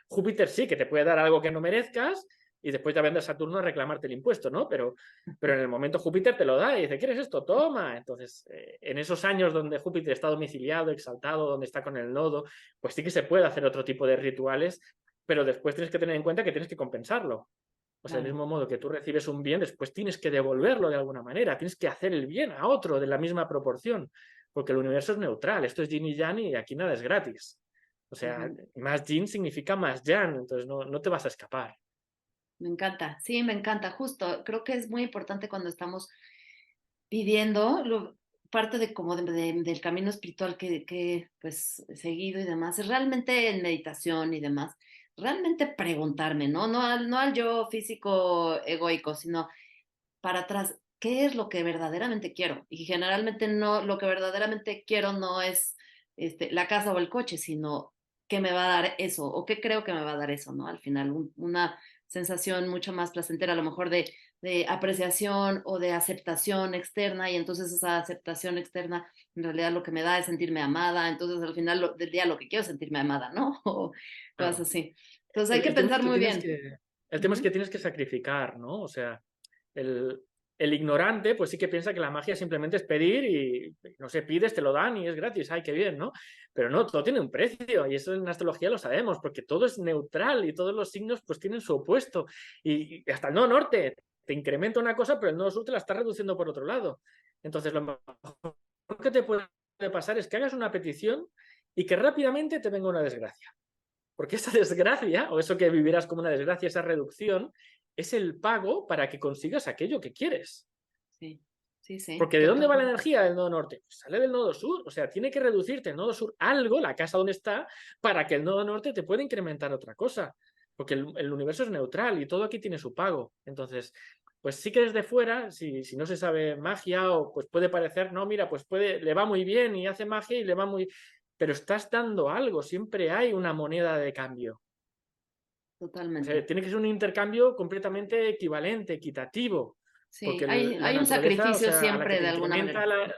S1: Júpiter sí que te puede dar algo que no merezcas y después ya vendrá Saturno a reclamarte el impuesto, ¿no? Pero en el momento Júpiter te lo da y dice, ¿quieres esto? Toma. Entonces, en esos años donde Júpiter está domiciliado, exaltado, donde está con el nodo, pues sí que se puede hacer otro tipo de rituales, pero después tienes que tener en cuenta que tienes que compensarlo. O sea, del
S2: Claro.
S1: mismo modo que tú recibes un bien, después tienes que devolverlo de alguna manera, tienes que hacer el bien a otro de la misma proporción, porque el universo es neutral, esto es yin y yang y aquí nada es gratis. O sea,
S2: Ujú.
S1: más yin significa más yang, entonces no te vas a escapar.
S2: Me encanta, sí, me encanta, justo. Creo que es muy importante cuando estamos pidiendo, parte de como del camino espiritual que pues he seguido y demás, es realmente en meditación y demás, realmente preguntarme, ¿no? No al yo físico egoico, sino para atrás, ¿qué es lo que verdaderamente quiero? Y generalmente no, lo que verdaderamente quiero no es la casa o el coche, sino qué me va a dar eso o qué creo que me va a dar eso, ¿no? Al final, una sensación mucho más placentera, a lo mejor de apreciación o de aceptación externa, y entonces esa aceptación externa en realidad lo que me da es sentirme amada, entonces al final del día lo que quiero es sentirme amada, ¿no? O cosas
S1: Claro.
S2: así. Entonces hay
S1: El,
S2: que
S1: el tema es
S2: pensar
S1: que
S2: muy
S1: tienes
S2: bien.
S1: que, el tema es que
S2: Ujú.
S1: tienes que sacrificar, ¿no? O sea, el, el ignorante, pues sí que piensa que la magia simplemente es pedir y no sé, pides, te lo dan y es gratis, ay, qué bien, ¿no? Pero no, todo tiene un precio y eso en astrología lo sabemos, porque todo es neutral y todos los signos pues tienen su opuesto. Y hasta el nodo norte te incrementa una cosa, pero el nodo sur te la está reduciendo por otro lado. Entonces, lo mejor que te puede pasar es que hagas una petición y que rápidamente te venga una desgracia. Porque esa desgracia, o eso que vivirás como una desgracia, esa reducción, es el pago para que consigas aquello que quieres.
S2: Sí, sí, sí,
S1: Porque ¿de dónde va la
S2: totalmente.
S1: energía del nodo norte? Pues sale del nodo sur. O sea, tiene que reducirte el nodo sur algo, la casa donde está, para que el nodo norte te pueda incrementar otra cosa. Porque el universo es neutral y todo aquí tiene su pago. Entonces, pues sí que desde fuera, si no se sabe magia, o pues puede parecer, no, mira, pues le va muy bien y hace magia y le va muy. Pero estás dando algo, siempre hay una moneda de cambio. O sea,
S2: Totalmente.
S1: tiene que ser un intercambio completamente equivalente, equitativo, porque
S2: Sí, hay,
S1: la
S2: hay un
S1: naturaleza, o
S2: sacrificio
S1: sea, a la que
S2: siempre
S1: te
S2: de alguna
S1: incrementa
S2: manera.
S1: la.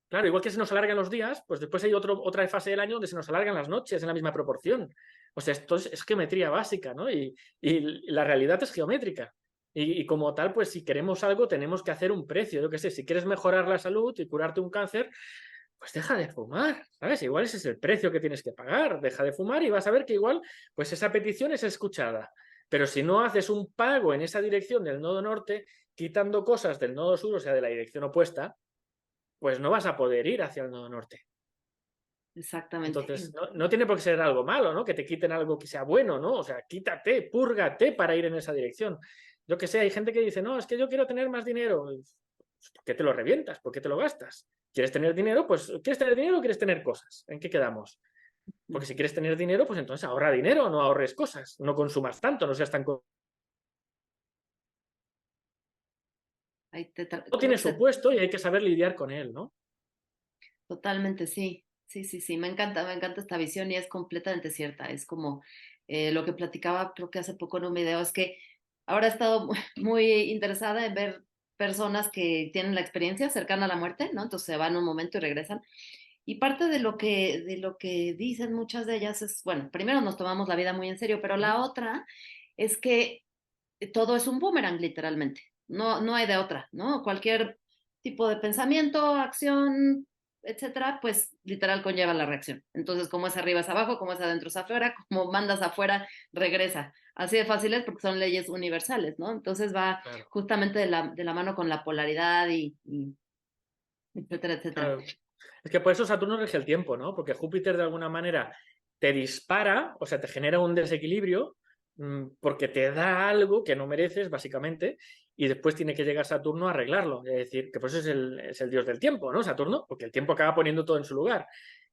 S1: Claro, igual que se nos alargan los días, pues después hay otra fase del año donde se nos alargan las noches en la misma proporción. O sea, esto es geometría básica, ¿no? Y la realidad es geométrica. Y como tal, pues si queremos algo, tenemos que hacer un precio. Yo qué sé, si quieres mejorar la salud y curarte un cáncer, pues deja de fumar, ¿sabes? Igual ese es el precio que tienes que pagar. Deja de fumar y vas a ver que igual, pues esa petición es escuchada. Pero si no haces un pago en esa dirección del nodo norte, quitando cosas del nodo sur, o sea, de la dirección opuesta, pues no vas a poder ir hacia el nodo norte.
S2: Exactamente.
S1: Entonces, no tiene por qué ser algo malo, ¿no? Que te quiten algo que sea bueno, ¿no? O sea, quítate, púrgate para ir en esa dirección. Yo que sé, hay gente que dice, no, es que yo quiero tener más dinero. Pues, ¿por qué te lo revientas? ¿Por qué te lo gastas? ¿Quieres tener dinero? Pues, ¿quieres tener dinero o quieres tener cosas? ¿En qué quedamos? Porque si quieres tener dinero, pues entonces ahorra dinero, no ahorres cosas, no consumas tanto, no seas tan.
S2: Ahí
S1: No
S2: creo
S1: tiene
S2: que
S1: su puesto y hay que saber lidiar con él, ¿no?
S2: totalmente, sí. Sí, sí, sí. Me encanta esta visión y es completamente cierta. Es como lo que platicaba, creo que hace poco en un video, es que ahora he estado muy interesada en ver personas que tienen la experiencia cercana a la muerte, ¿no? Entonces se van un momento y regresan. Y parte de lo que dicen muchas de ellas es, bueno, primero nos tomamos la vida muy en serio, pero la otra es que todo es un boomerang, literalmente. No hay de otra, ¿no? Cualquier tipo de pensamiento, acción, etcétera, pues literal conlleva la reacción. Entonces, como es arriba es abajo, como es adentro es afuera, como mandas afuera, regresa. Así de fácil es porque son leyes universales, ¿no? Entonces va
S1: Claro,
S2: justamente de la mano con la polaridad y etcétera, etcétera.
S1: claro. Es que por eso Saturno rige el tiempo, ¿no? Porque Júpiter de alguna manera te dispara, o sea, te genera un desequilibrio porque te da algo que no mereces, básicamente, y después tiene que llegar Saturno a arreglarlo. Es decir, que por eso es el dios del tiempo, ¿no? Saturno, porque el tiempo acaba poniendo todo en su lugar.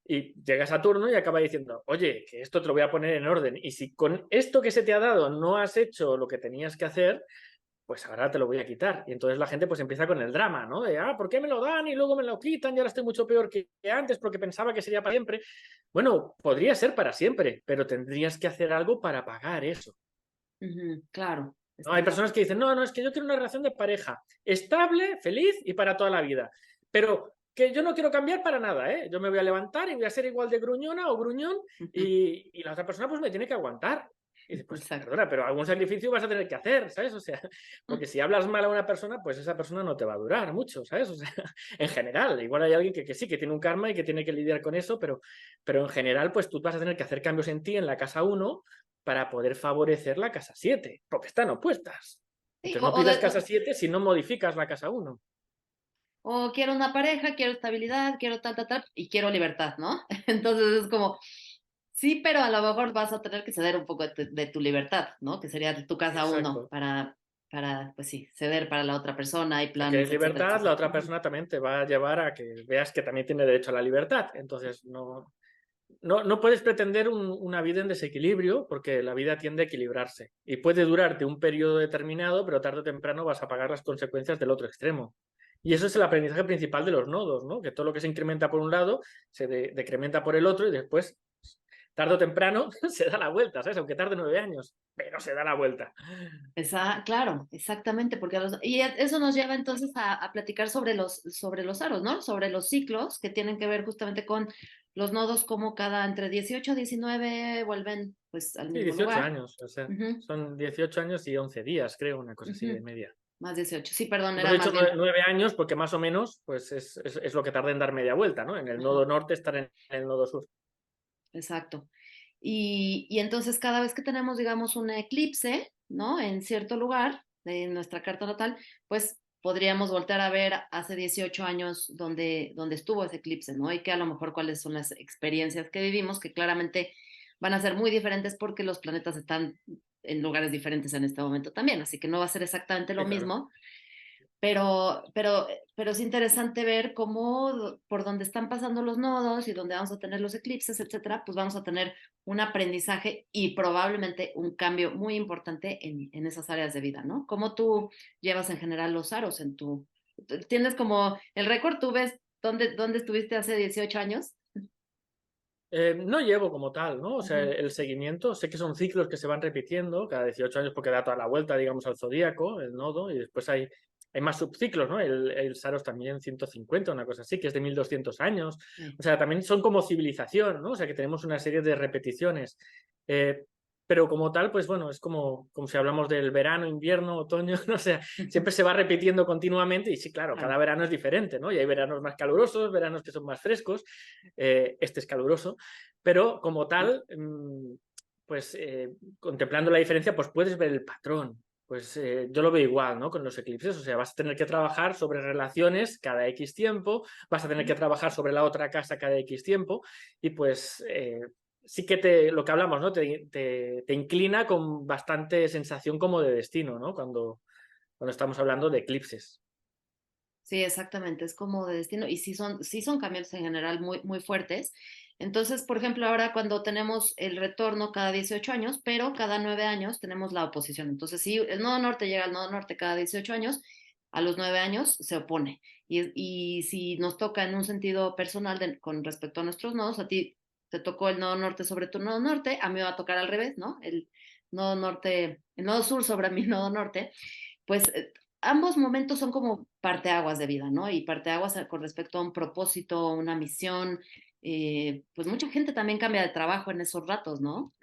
S1: Y llega Saturno y acaba diciendo, oye, que esto te lo voy a poner en orden. Y si con esto que se te ha dado no has hecho lo que tenías que hacer, pues ahora te lo voy a quitar. Y entonces la gente pues empieza con el drama, ¿no? De, ¿por qué me lo dan y luego me lo quitan y ahora estoy mucho peor que antes porque pensaba que sería para siempre? Bueno, podría ser para siempre, pero tendrías que hacer algo para pagar eso.
S2: Claro,
S1: ¿No? Hay
S2: estoy de
S1: personas
S2: acuerdo.
S1: que dicen, no, no, es que yo quiero una relación de pareja estable, feliz y para toda la vida. Pero que yo no quiero cambiar para nada, ¿eh? Yo me voy a levantar y voy a ser igual de gruñona o gruñón y la otra persona pues me tiene que aguantar. Y dices, pues
S2: Exacto.
S1: perdona, pero algún sacrificio vas a tener que hacer, ¿sabes? O sea, porque si hablas mal a una persona, pues esa persona no te va a durar mucho, ¿sabes? O sea, en general, igual hay alguien que sí, que tiene un karma y que tiene que lidiar con eso, pero en general, pues tú vas a tener que hacer cambios en ti en la casa uno para poder favorecer la casa 7 porque están opuestas.
S2: Sí,
S1: Entonces no pidas casa 7 si no modificas la casa uno.
S2: o quiero una pareja, quiero estabilidad, quiero tal, tal, tal, y quiero libertad, ¿no? Entonces es como, sí, pero a lo mejor vas a tener que ceder un poco de tu libertad, ¿no? Que sería tu casa uno
S1: Exacto.
S2: pues sí, ceder para la otra persona, hay
S1: Si
S2: planes,
S1: quieres
S2: etcétera,
S1: libertad, la
S2: etcétera.
S1: otra persona también te va a llevar a que veas que también tiene derecho a la libertad. Entonces no puedes pretender una vida en desequilibrio porque la vida tiende a equilibrarse y puede durarte un periodo determinado, pero tarde o temprano vas a pagar las consecuencias del otro extremo. Y eso es el aprendizaje principal de los nodos, ¿no? Que todo lo que se incrementa por un lado se decrementa por el otro y después, tarde o temprano, se da la vuelta, ¿sabes? Aunque tarde 9 años, pero se da la vuelta.
S2: Claro, exactamente, porque eso nos lleva entonces a platicar sobre los aros, ¿no? Sobre los ciclos que tienen que ver justamente con los nodos, como cada entre 18 y 19 vuelven pues al
S1: Sí,
S2: mismo
S1: 18
S2: lugar.
S1: años, o sea,
S2: Ujú,
S1: son 18 años y 11 días, creo, una cosa así de
S2: ujú,
S1: media.
S2: más 18. Sí, perdón,
S1: Hemos
S2: era
S1: dicho
S2: más bien.
S1: 9 años porque más o menos pues es lo que tarda en dar media vuelta, ¿no? En el
S2: Ajá,
S1: nodo norte estar en el nodo sur.
S2: exacto. Y entonces cada vez que tenemos, digamos, un eclipse, ¿no? En cierto lugar de nuestra carta natal, pues podríamos voltear a ver hace 18 años donde estuvo ese eclipse, ¿no? Y que a lo mejor cuáles son las experiencias que vivimos, que claramente van a ser muy diferentes porque los planetas están en lugares diferentes en este momento también, así que no va a ser exactamente lo
S1: Sí, claro.
S2: mismo, pero es interesante ver cómo por donde están pasando los nodos y donde vamos a tener los eclipses, etcétera, pues vamos a tener un aprendizaje y probablemente un cambio muy importante en esas áreas de vida, ¿no? ¿Cómo tú llevas en general los aros en tu... ¿Tienes como el récord? ¿Tú ves dónde estuviste hace 18 años?
S1: No llevo como tal, ¿no? O sea,
S2: Ujú,
S1: el seguimiento, sé que son ciclos que se van repitiendo cada 18 años porque da toda la vuelta, digamos, al zodíaco, el nodo, y después hay más subciclos, ¿no? El Saros también 150, una cosa así, que es de 1200 años.
S2: sí.
S1: O sea, también son como civilización, ¿no? O sea, que tenemos una serie de repeticiones. Eh, pero como tal, pues bueno, es como si hablamos del verano, invierno, otoño, ¿no? O sea, siempre se va repitiendo continuamente y sí, claro, cada
S2: Claro.
S1: verano es diferente, ¿no? Y hay veranos más calurosos, veranos que son más frescos, este es caluroso, pero como tal, pues contemplando la diferencia, pues puedes ver el patrón. Pues yo lo veo igual, ¿no? Con los eclipses, o sea, vas a tener que trabajar sobre relaciones cada X tiempo, vas a tener que trabajar sobre la otra casa cada X tiempo y pues sí que lo que hablamos, ¿no? Te inclina con bastante sensación como de destino, ¿no? Cuando estamos hablando de eclipses.
S2: Sí, exactamente, es como de destino y sí son cambios en general muy, muy fuertes. Entonces, por ejemplo, ahora cuando tenemos el retorno cada 18 años, pero cada 9 años tenemos la oposición. Entonces, si el nodo norte llega al nodo norte cada 18 años, a los 9 años se opone. Y si nos toca en un sentido personal con respecto a nuestros nodos, a ti te tocó el nodo norte sobre tu nodo norte, a mí me va a tocar al revés, ¿no? El nodo norte, el nodo sur sobre mi nodo norte, pues ambos momentos son como parteaguas de vida, ¿no? Y parteaguas con respecto a un propósito, una misión. Pues mucha gente también cambia de trabajo en esos ratos, ¿no?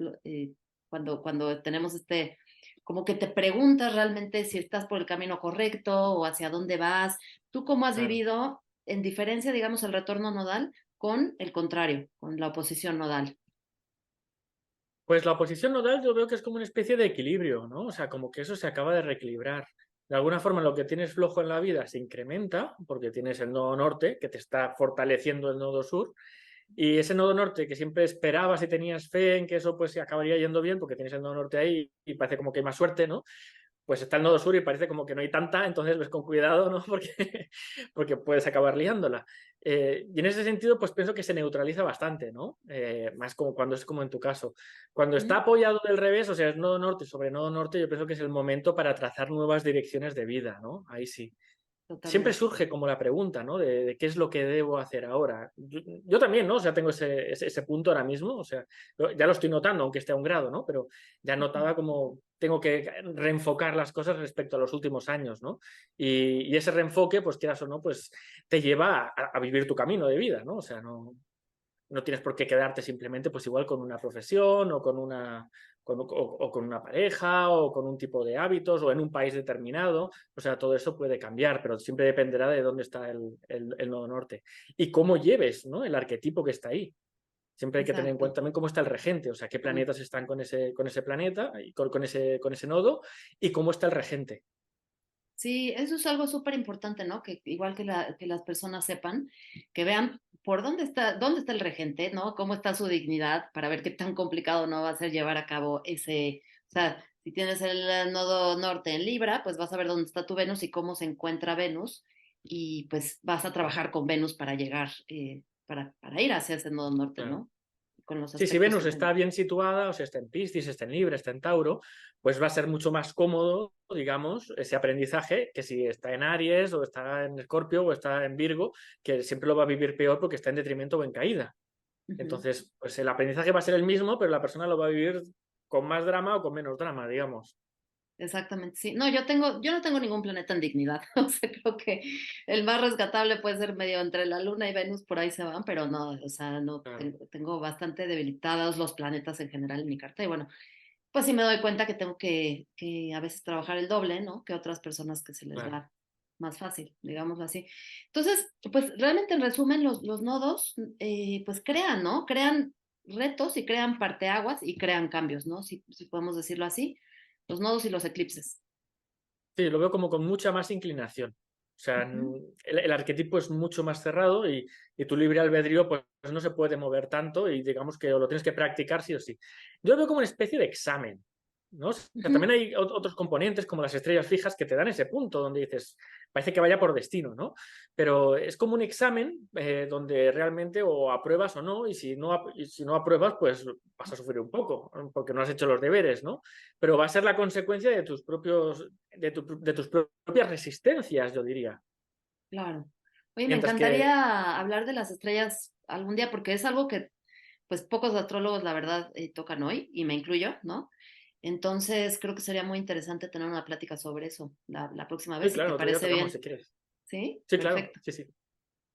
S2: Cuando tenemos como que te preguntas realmente si estás por el camino correcto o hacia dónde vas. ¿Tú cómo has
S1: Claro.
S2: vivido en diferencia, digamos, el retorno nodal con el contrario, con la oposición nodal?
S1: Pues la oposición nodal yo veo que es como una especie de equilibrio, ¿no? O sea, como que eso se acaba de reequilibrar. De alguna forma lo que tienes flojo en la vida se incrementa porque tienes el nodo norte que te está fortaleciendo el nodo sur y ese nodo norte que siempre esperabas y tenías fe en que eso pues se acabaría yendo bien porque tienes el nodo norte ahí y parece como que hay más suerte, ¿no? Pues está el nodo sur y parece como que no hay tanta, entonces ves con cuidado, ¿no? Porque puedes acabar liándola. Y en ese sentido, pues pienso que se neutraliza bastante, ¿no? Más como cuando es como en tu caso. Cuando está
S2: Ujú.
S1: apoyado del revés, o sea, es nodo norte sobre nodo norte, yo pienso que es el momento para trazar nuevas direcciones de vida, ¿no? Ahí sí. Siempre
S2: Totalmente.
S1: surge como la pregunta, ¿no? De qué es lo que debo hacer ahora. Yo también, ¿no? O sea, tengo ese punto ahora mismo, o sea, ya lo estoy notando, aunque esté a un grado, ¿no? Pero ya
S2: Ujú.
S1: notaba como tengo que reenfocar las cosas respecto a los últimos años, ¿no? Y ese reenfoque, pues quieras o no, pues te lleva a vivir tu camino de vida, ¿no? O sea, no tienes por qué quedarte simplemente pues igual con una profesión o con o con una pareja o con un tipo de hábitos o en un país determinado. O sea, todo eso puede cambiar, pero siempre dependerá de dónde está el nodo norte y cómo lleves, ¿no? El arquetipo que está ahí. Siempre hay que tener en
S2: Exacto.
S1: cuenta también cómo está el regente, o sea, qué
S2: Cómo
S1: planetas están con ese planeta y con ese nodo y cómo está el regente.
S2: Sí, eso es algo súper importante, ¿no? Que igual que, que las personas sepan, que vean por dónde está el regente, ¿no? Cómo está su dignidad, para ver qué tan complicado no va a ser llevar a cabo ese, o sea, si tienes el nodo norte en Libra, pues vas a ver dónde está tu Venus y cómo se encuentra Venus, y pues vas a trabajar con Venus para llegar, para ir hacia ese nodo norte,
S1: Claro.
S2: ¿no? Con los
S1: Sí, si
S2: aspectos
S1: Venus
S2: que
S1: está
S2: tenga.
S1: bien situada, o sea, está en Piscis, está en Libra, está en Tauro, pues va a ser mucho más cómodo, digamos, ese aprendizaje que si está en Aries o está en Escorpio o está en Virgo, que siempre lo va a vivir peor porque está en detrimento o en caída.
S2: Ujú.
S1: Entonces, pues el aprendizaje va a ser el mismo, pero la persona lo va a vivir con más drama o con menos drama, digamos.
S2: Exactamente, sí. No, yo no tengo ningún planeta en dignidad. O sea, creo que el más rescatable puede ser medio entre la Luna y Venus, por ahí se van, pero no, o sea, no
S1: Claro,
S2: tengo bastante debilitados los planetas en general en mi carta. Y bueno, pues sí me doy cuenta que tengo que a veces trabajar el doble, ¿no? Que otras personas que se les
S1: claro.
S2: da más fácil, digámoslo así. Entonces, pues realmente en resumen, los nodos, pues crean, ¿no? Crean retos y crean parteaguas y crean cambios, ¿no? Si podemos decirlo así, los nodos y los eclipses.
S1: Sí, lo veo como con mucha más inclinación. O sea,
S2: Ujú.
S1: el arquetipo es mucho más cerrado y tu libre albedrío pues no se puede mover tanto y digamos que lo tienes que practicar sí o sí. Yo lo veo como una especie de examen, ¿no? O sea, también
S2: Ujú.
S1: hay otros componentes como las estrellas fijas que te dan ese punto donde dices, parece que vaya por destino, ¿no? Pero es como un examen donde realmente o apruebas o no y si no apruebas pues vas a sufrir un poco porque no has hecho los deberes, ¿no? Pero va a ser la consecuencia de tus de tus propias resistencias, yo diría.
S2: Claro. Oye, me
S1: Mientras que,
S2: encantaría hablar de las estrellas algún día porque es algo que pues pocos astrólogos la verdad tocan hoy y me incluyo, ¿no? Entonces creo que sería muy interesante tener una plática sobre eso la próxima
S1: sí,
S2: vez, si te
S1: claro, otro día
S2: parece
S1: tocamos si
S2: bien.
S1: quieres.
S2: ¿Sí?
S1: Sí, claro,
S2: Perfecto,
S1: sí, sí.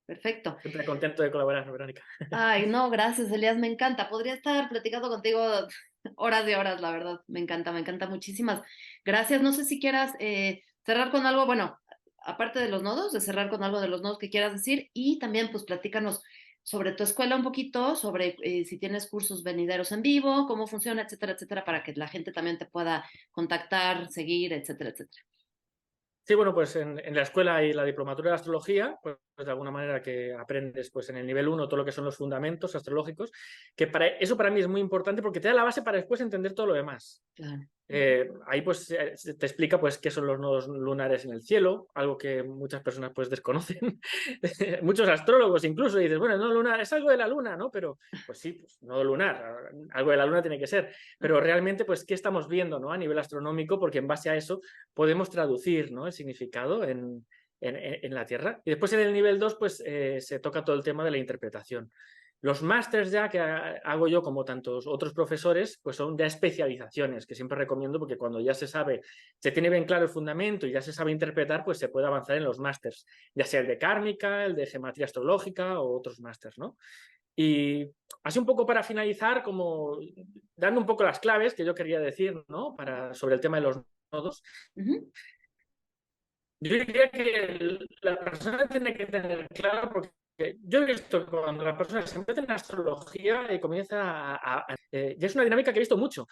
S2: perfecto.
S1: Siempre contento de colaborar, Verónica.
S2: Ay, no, gracias, Elías, me encanta. Podría estar platicando contigo horas y horas, la verdad. Me encanta. Muchísimas gracias. No sé si quieras cerrar con algo, bueno, aparte de los nodos, de cerrar con algo de los nodos que quieras decir y también pues platícanos sobre tu escuela un poquito, sobre si tienes cursos venideros en vivo, cómo funciona, etcétera, etcétera, para que la gente también te pueda contactar, seguir, etcétera, etcétera.
S1: Sí, bueno, pues en la escuela hay la diplomatura de astrología, pues de alguna manera que aprendes pues en el nivel uno todo lo que son los fundamentos astrológicos, que eso para mí es muy importante porque te da la base para después entender todo lo demás.
S2: Claro. Ujú.
S1: Ahí pues te explica pues qué son los nodos lunares en el cielo, algo que muchas personas pues desconocen, muchos astrólogos incluso, y dices, bueno, no lunar, es algo de la luna, ¿no? Pero pues sí, pues nodo lunar, algo de la luna tiene que ser, pero realmente pues qué estamos viendo, ¿no? A nivel astronómico, porque en base a eso podemos traducir, ¿no? El significado en la Tierra. Y después en el nivel 2 pues se toca todo el tema de la interpretación. Los másters ya que hago yo, como tantos otros profesores, pues son ya especializaciones que siempre recomiendo porque cuando ya se sabe, se tiene bien claro el fundamento y ya se sabe interpretar, pues se puede avanzar en los másters, ya sea el de kármica, el de geometría astrológica o otros másters, ¿no? Y así un poco para finalizar, como dando un poco las claves que yo quería decir, ¿no? Sobre el tema de los nodos.
S2: Ujú.
S1: Yo diría que la persona tiene que tener claro, porque yo he visto que cuando la persona se mete en astrología y comienza ya es una dinámica que he visto mucho.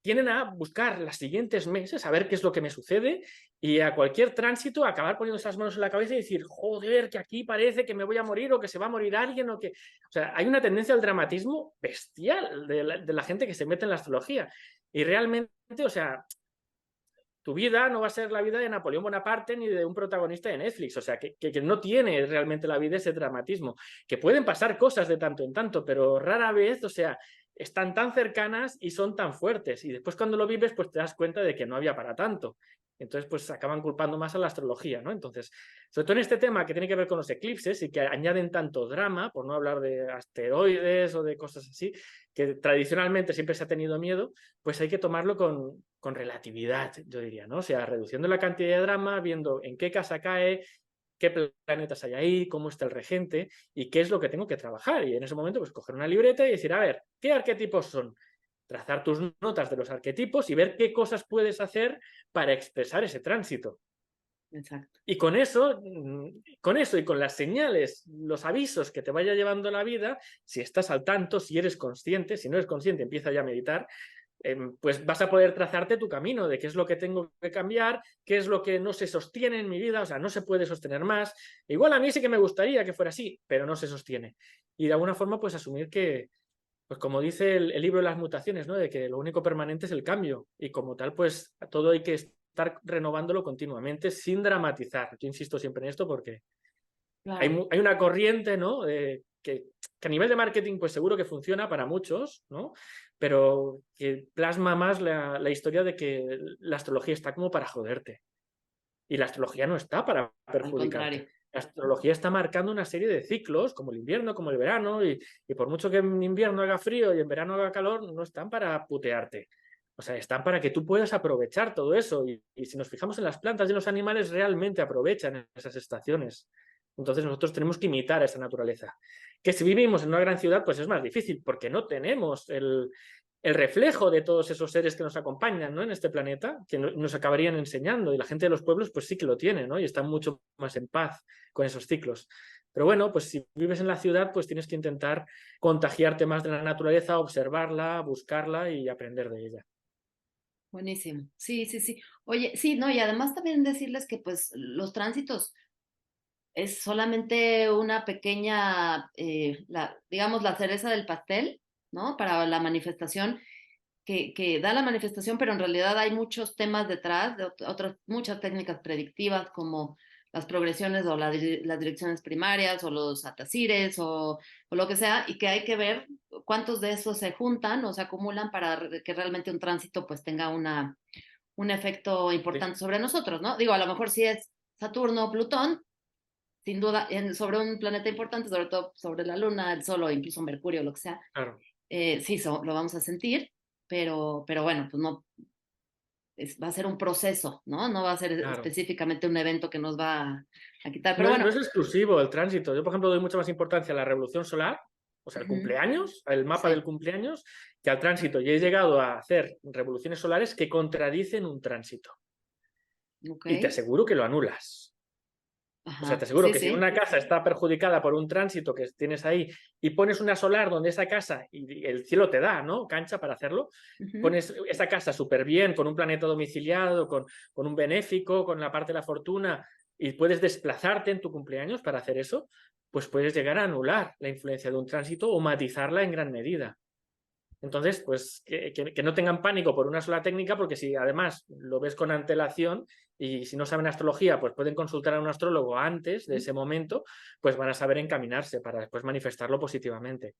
S1: Tienden a buscar los siguientes meses, a ver qué es lo que me sucede y a cualquier tránsito acabar poniendo esas manos en la cabeza y decir, joder, que aquí parece que me voy a morir o que se va a morir alguien o que... O sea, hay una tendencia al dramatismo bestial de la gente que se mete en la astrología. Y realmente, o sea, tu vida no va a ser la vida de Napoleón Bonaparte ni de un protagonista de Netflix, o sea, que no tiene realmente la vida ese dramatismo, que pueden pasar cosas de tanto en tanto, pero rara vez, o sea, están tan cercanas y son tan fuertes, y después cuando lo vives, pues te das cuenta de que no había para tanto. Entonces, pues acaban culpando más a la astrología, ¿no? Entonces, sobre todo en este tema que tiene que ver con los eclipses y que añaden tanto drama, por no hablar de asteroides o de cosas así, que tradicionalmente siempre se ha tenido miedo, pues hay que tomarlo con relatividad, yo diría, ¿no? O sea, reduciendo la cantidad de drama, viendo en qué casa cae, qué planetas hay ahí, cómo está el regente y qué es lo que tengo que trabajar. Y en ese momento, pues coger una libreta y decir, a ver, ¿qué arquetipos son? Trazar tus notas de los arquetipos y ver qué cosas puedes hacer para expresar ese tránsito.
S2: Exacto.
S1: Y con eso y con las señales, los avisos que te vaya llevando la vida, si estás al tanto, si eres consciente, si no eres consciente, empieza ya a meditar, pues vas a poder trazarte tu camino de qué es lo que tengo que cambiar, qué es lo que no se sostiene en mi vida, o sea, no se puede sostener más. Igual a mí sí que me gustaría que fuera así, pero no se sostiene. Y de alguna forma, pues asumir que, pues como dice el libro de las mutaciones, ¿no? De que lo único permanente es el cambio y como tal, pues todo hay que estar renovándolo continuamente sin dramatizar. Yo insisto siempre en esto porque
S2: Claro.
S1: hay una corriente, ¿no? Que a nivel de marketing, pues seguro que funciona para muchos, ¿no? Pero que plasma más la historia de que la astrología está como para joderte. Y la astrología no está para
S2: Al
S1: perjudicarte.
S2: contrario.
S1: La astrología está marcando una serie de ciclos, como el invierno, como el verano, y por mucho que en invierno haga frío y en verano haga calor, no están para putearte. O sea, están para que tú puedas aprovechar todo eso. Y si nos fijamos en las plantas y en los animales, realmente aprovechan esas estaciones. Entonces nosotros tenemos que imitar a esa naturaleza. Que si vivimos en una gran ciudad, pues es más difícil, porque no tenemos el reflejo de todos esos seres que nos acompañan, ¿no? En este planeta, que nos acabarían enseñando. Y la gente de los pueblos, pues sí que lo tiene, ¿no? Y están mucho más en paz con esos ciclos. Pero bueno, pues si vives en la ciudad, pues tienes que intentar contagiarte más de la naturaleza, observarla, buscarla y aprender de ella.
S2: Buenísimo. Sí, sí, sí. Oye, sí, no, y además también decirles que pues los tránsitos es solamente una pequeña, digamos, la cereza del pastel, ¿no? Para la manifestación que da la manifestación, pero en realidad hay muchos temas detrás, de otras, muchas técnicas predictivas como las progresiones o las direcciones primarias o los atasires o lo que sea, y que hay que ver cuántos de esos se juntan o se acumulan para que realmente un tránsito pues tenga un efecto
S1: Sí,
S2: importante sobre nosotros, ¿no? Digo, a lo mejor si es Saturno o Plutón, sin duda, sobre un planeta importante, sobre todo sobre la Luna, el Sol o incluso Mercurio, lo que sea,
S1: claro,
S2: sí, lo vamos a sentir, pero bueno, pues no, va a ser un proceso, ¿no? No va a ser
S1: claro.
S2: específicamente un evento que nos va a quitar. Pero
S1: No, no
S2: bueno,
S1: es exclusivo el tránsito. Yo, por ejemplo, doy mucha más importancia a la revolución solar, o sea, el
S2: uh-huh,
S1: cumpleaños, el mapa del
S2: sí,
S1: cumpleaños, que al tránsito. Y he llegado a hacer revoluciones solares que contradicen un tránsito.
S2: ok,
S1: Y te aseguro que lo anulas. O sea, te
S2: ajá,
S1: aseguro
S2: sí,
S1: que si
S2: sí,
S1: una casa está perjudicada por un tránsito que tienes ahí y pones una solar donde esa casa, y el cielo te da, ¿no? Cancha para hacerlo,
S2: uh-huh,
S1: pones esa casa súper bien, con un planeta domiciliado, con un benéfico, con la parte de la fortuna, y puedes desplazarte en tu cumpleaños para hacer eso, pues puedes llegar a anular la influencia de un tránsito o matizarla en gran medida. Entonces, pues que no tengan pánico por una sola técnica, porque si además lo ves con antelación y si no saben astrología, pues pueden consultar a un astrólogo antes de ese momento, pues van a saber encaminarse para después manifestarlo positivamente.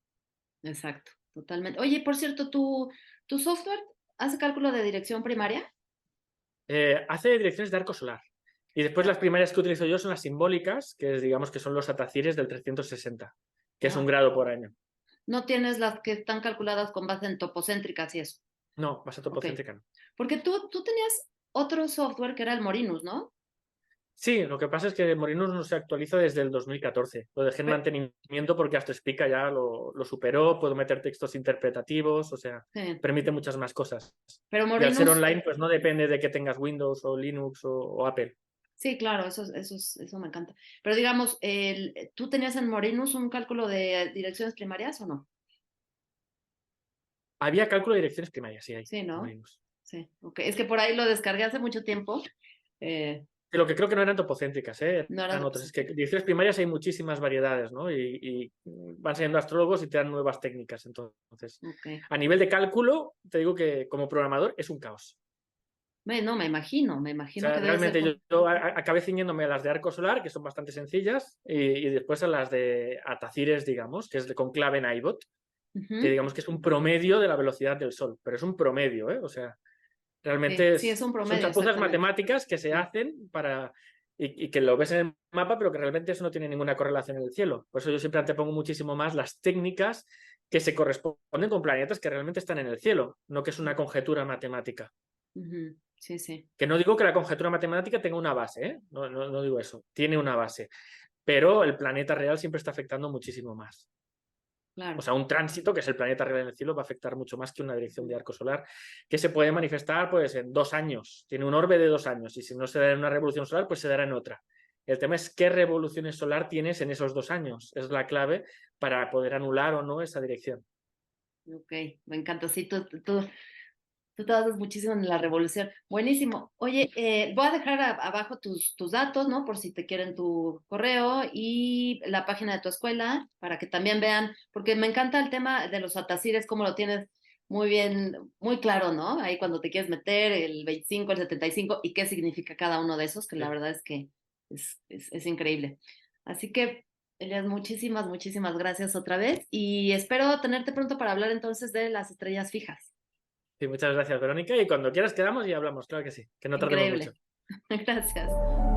S2: exacto, totalmente. Oye, por cierto, ¿tu software hace cálculo de dirección primaria?
S1: Hace direcciones de arco solar. Y después las primarias que utilizo yo son las simbólicas, que digamos que son los atacires del 360, que es un
S2: Ah,
S1: grado por año.
S2: no tienes las que están calculadas con base en topocéntricas y eso.
S1: No, vas a
S2: Ok.
S1: topocéntrica no.
S2: Porque tú tenías otro software que era el Morinus, ¿no?
S1: Sí, lo que pasa es que Morinus no se actualiza desde el 2014. Lo dejé en
S2: Pe-
S1: mantenimiento porque Astrospica ya lo superó, puedo meter textos interpretativos, o sea,
S2: sí.
S1: permite muchas más cosas.
S2: Pero
S1: Y al ser
S2: Morinus,
S1: online, pues no depende de que tengas Windows o Linux o Apple.
S2: Sí, claro, eso me encanta. Pero digamos, ¿tú tenías en Morinus un cálculo de direcciones primarias o no?
S1: Había cálculo de direcciones primarias, sí, hay.
S2: Sí, ¿no?
S1: Morimos.
S2: Sí, ok. Es que por ahí lo descargué hace mucho tiempo. Eh,
S1: De lo que creo que no eran topocéntricas,
S2: no era
S1: eran
S2: de
S1: otras. Es que direcciones primarias hay muchísimas variedades, ¿no? Y van saliendo astrólogos y te dan nuevas técnicas. Entonces,
S2: Ok.
S1: a nivel de cálculo, te digo que como programador es un caos.
S2: No, me
S1: O
S2: imagino
S1: sea,
S2: que debe ser.
S1: realmente yo acabé ciñéndome a las de arco solar, que son bastante sencillas, y después a las de Atacires, digamos, que es con clave en iBot, que
S2: Ujú.
S1: digamos que es un promedio de la velocidad del Sol, pero es un promedio, ¿eh? O sea,
S2: Sí,
S1: realmente
S2: sí, es un
S1: son
S2: promedio,
S1: chapuzas
S2: exactamente.
S1: matemáticas que se
S2: Sí.
S1: hacen para, y que lo ves en el mapa, pero que realmente eso no tiene ninguna correlación en el cielo. Por eso yo siempre antepongo muchísimo más las técnicas que se corresponden con planetas que realmente están en el cielo, no que es una conjetura matemática.
S2: Ujú. Sí, sí,
S1: Que no digo que la conjetura matemática tenga una base, ¿eh? No digo eso, tiene una base, pero el planeta real siempre está afectando muchísimo más. O
S2: claro.
S1: sea, un tránsito, que es el planeta real en el cielo, va a afectar mucho más que una dirección de arco solar, que se puede manifestar pues, en 2 años. Tiene un orbe de 2 años, y si no se da en una revolución solar, pues se dará en otra. El tema es qué revoluciones solar tienes en esos 2 años. Es la clave para poder anular o no esa dirección.
S2: Ok, me encanta. Sí, tú te basas muchísimo en la revolución. Buenísimo. Oye, voy a dejar abajo tus datos, ¿no? Por si te quieren tu correo y la página de tu escuela para que también vean, porque me encanta el tema de los atacires, cómo lo tienes muy bien, muy claro, ¿no? Ahí cuando te quieres meter el 25, el 75 y qué significa cada uno de esos, que la
S1: Sí.
S2: verdad es que es increíble. Así que, Elias, muchísimas gracias otra vez y espero tenerte pronto para hablar entonces de las estrellas fijas.
S1: Sí, muchas gracias, Verónica. Y cuando quieras quedamos y hablamos, claro que sí, que no tardemos mucho.
S2: Increíble. Gracias.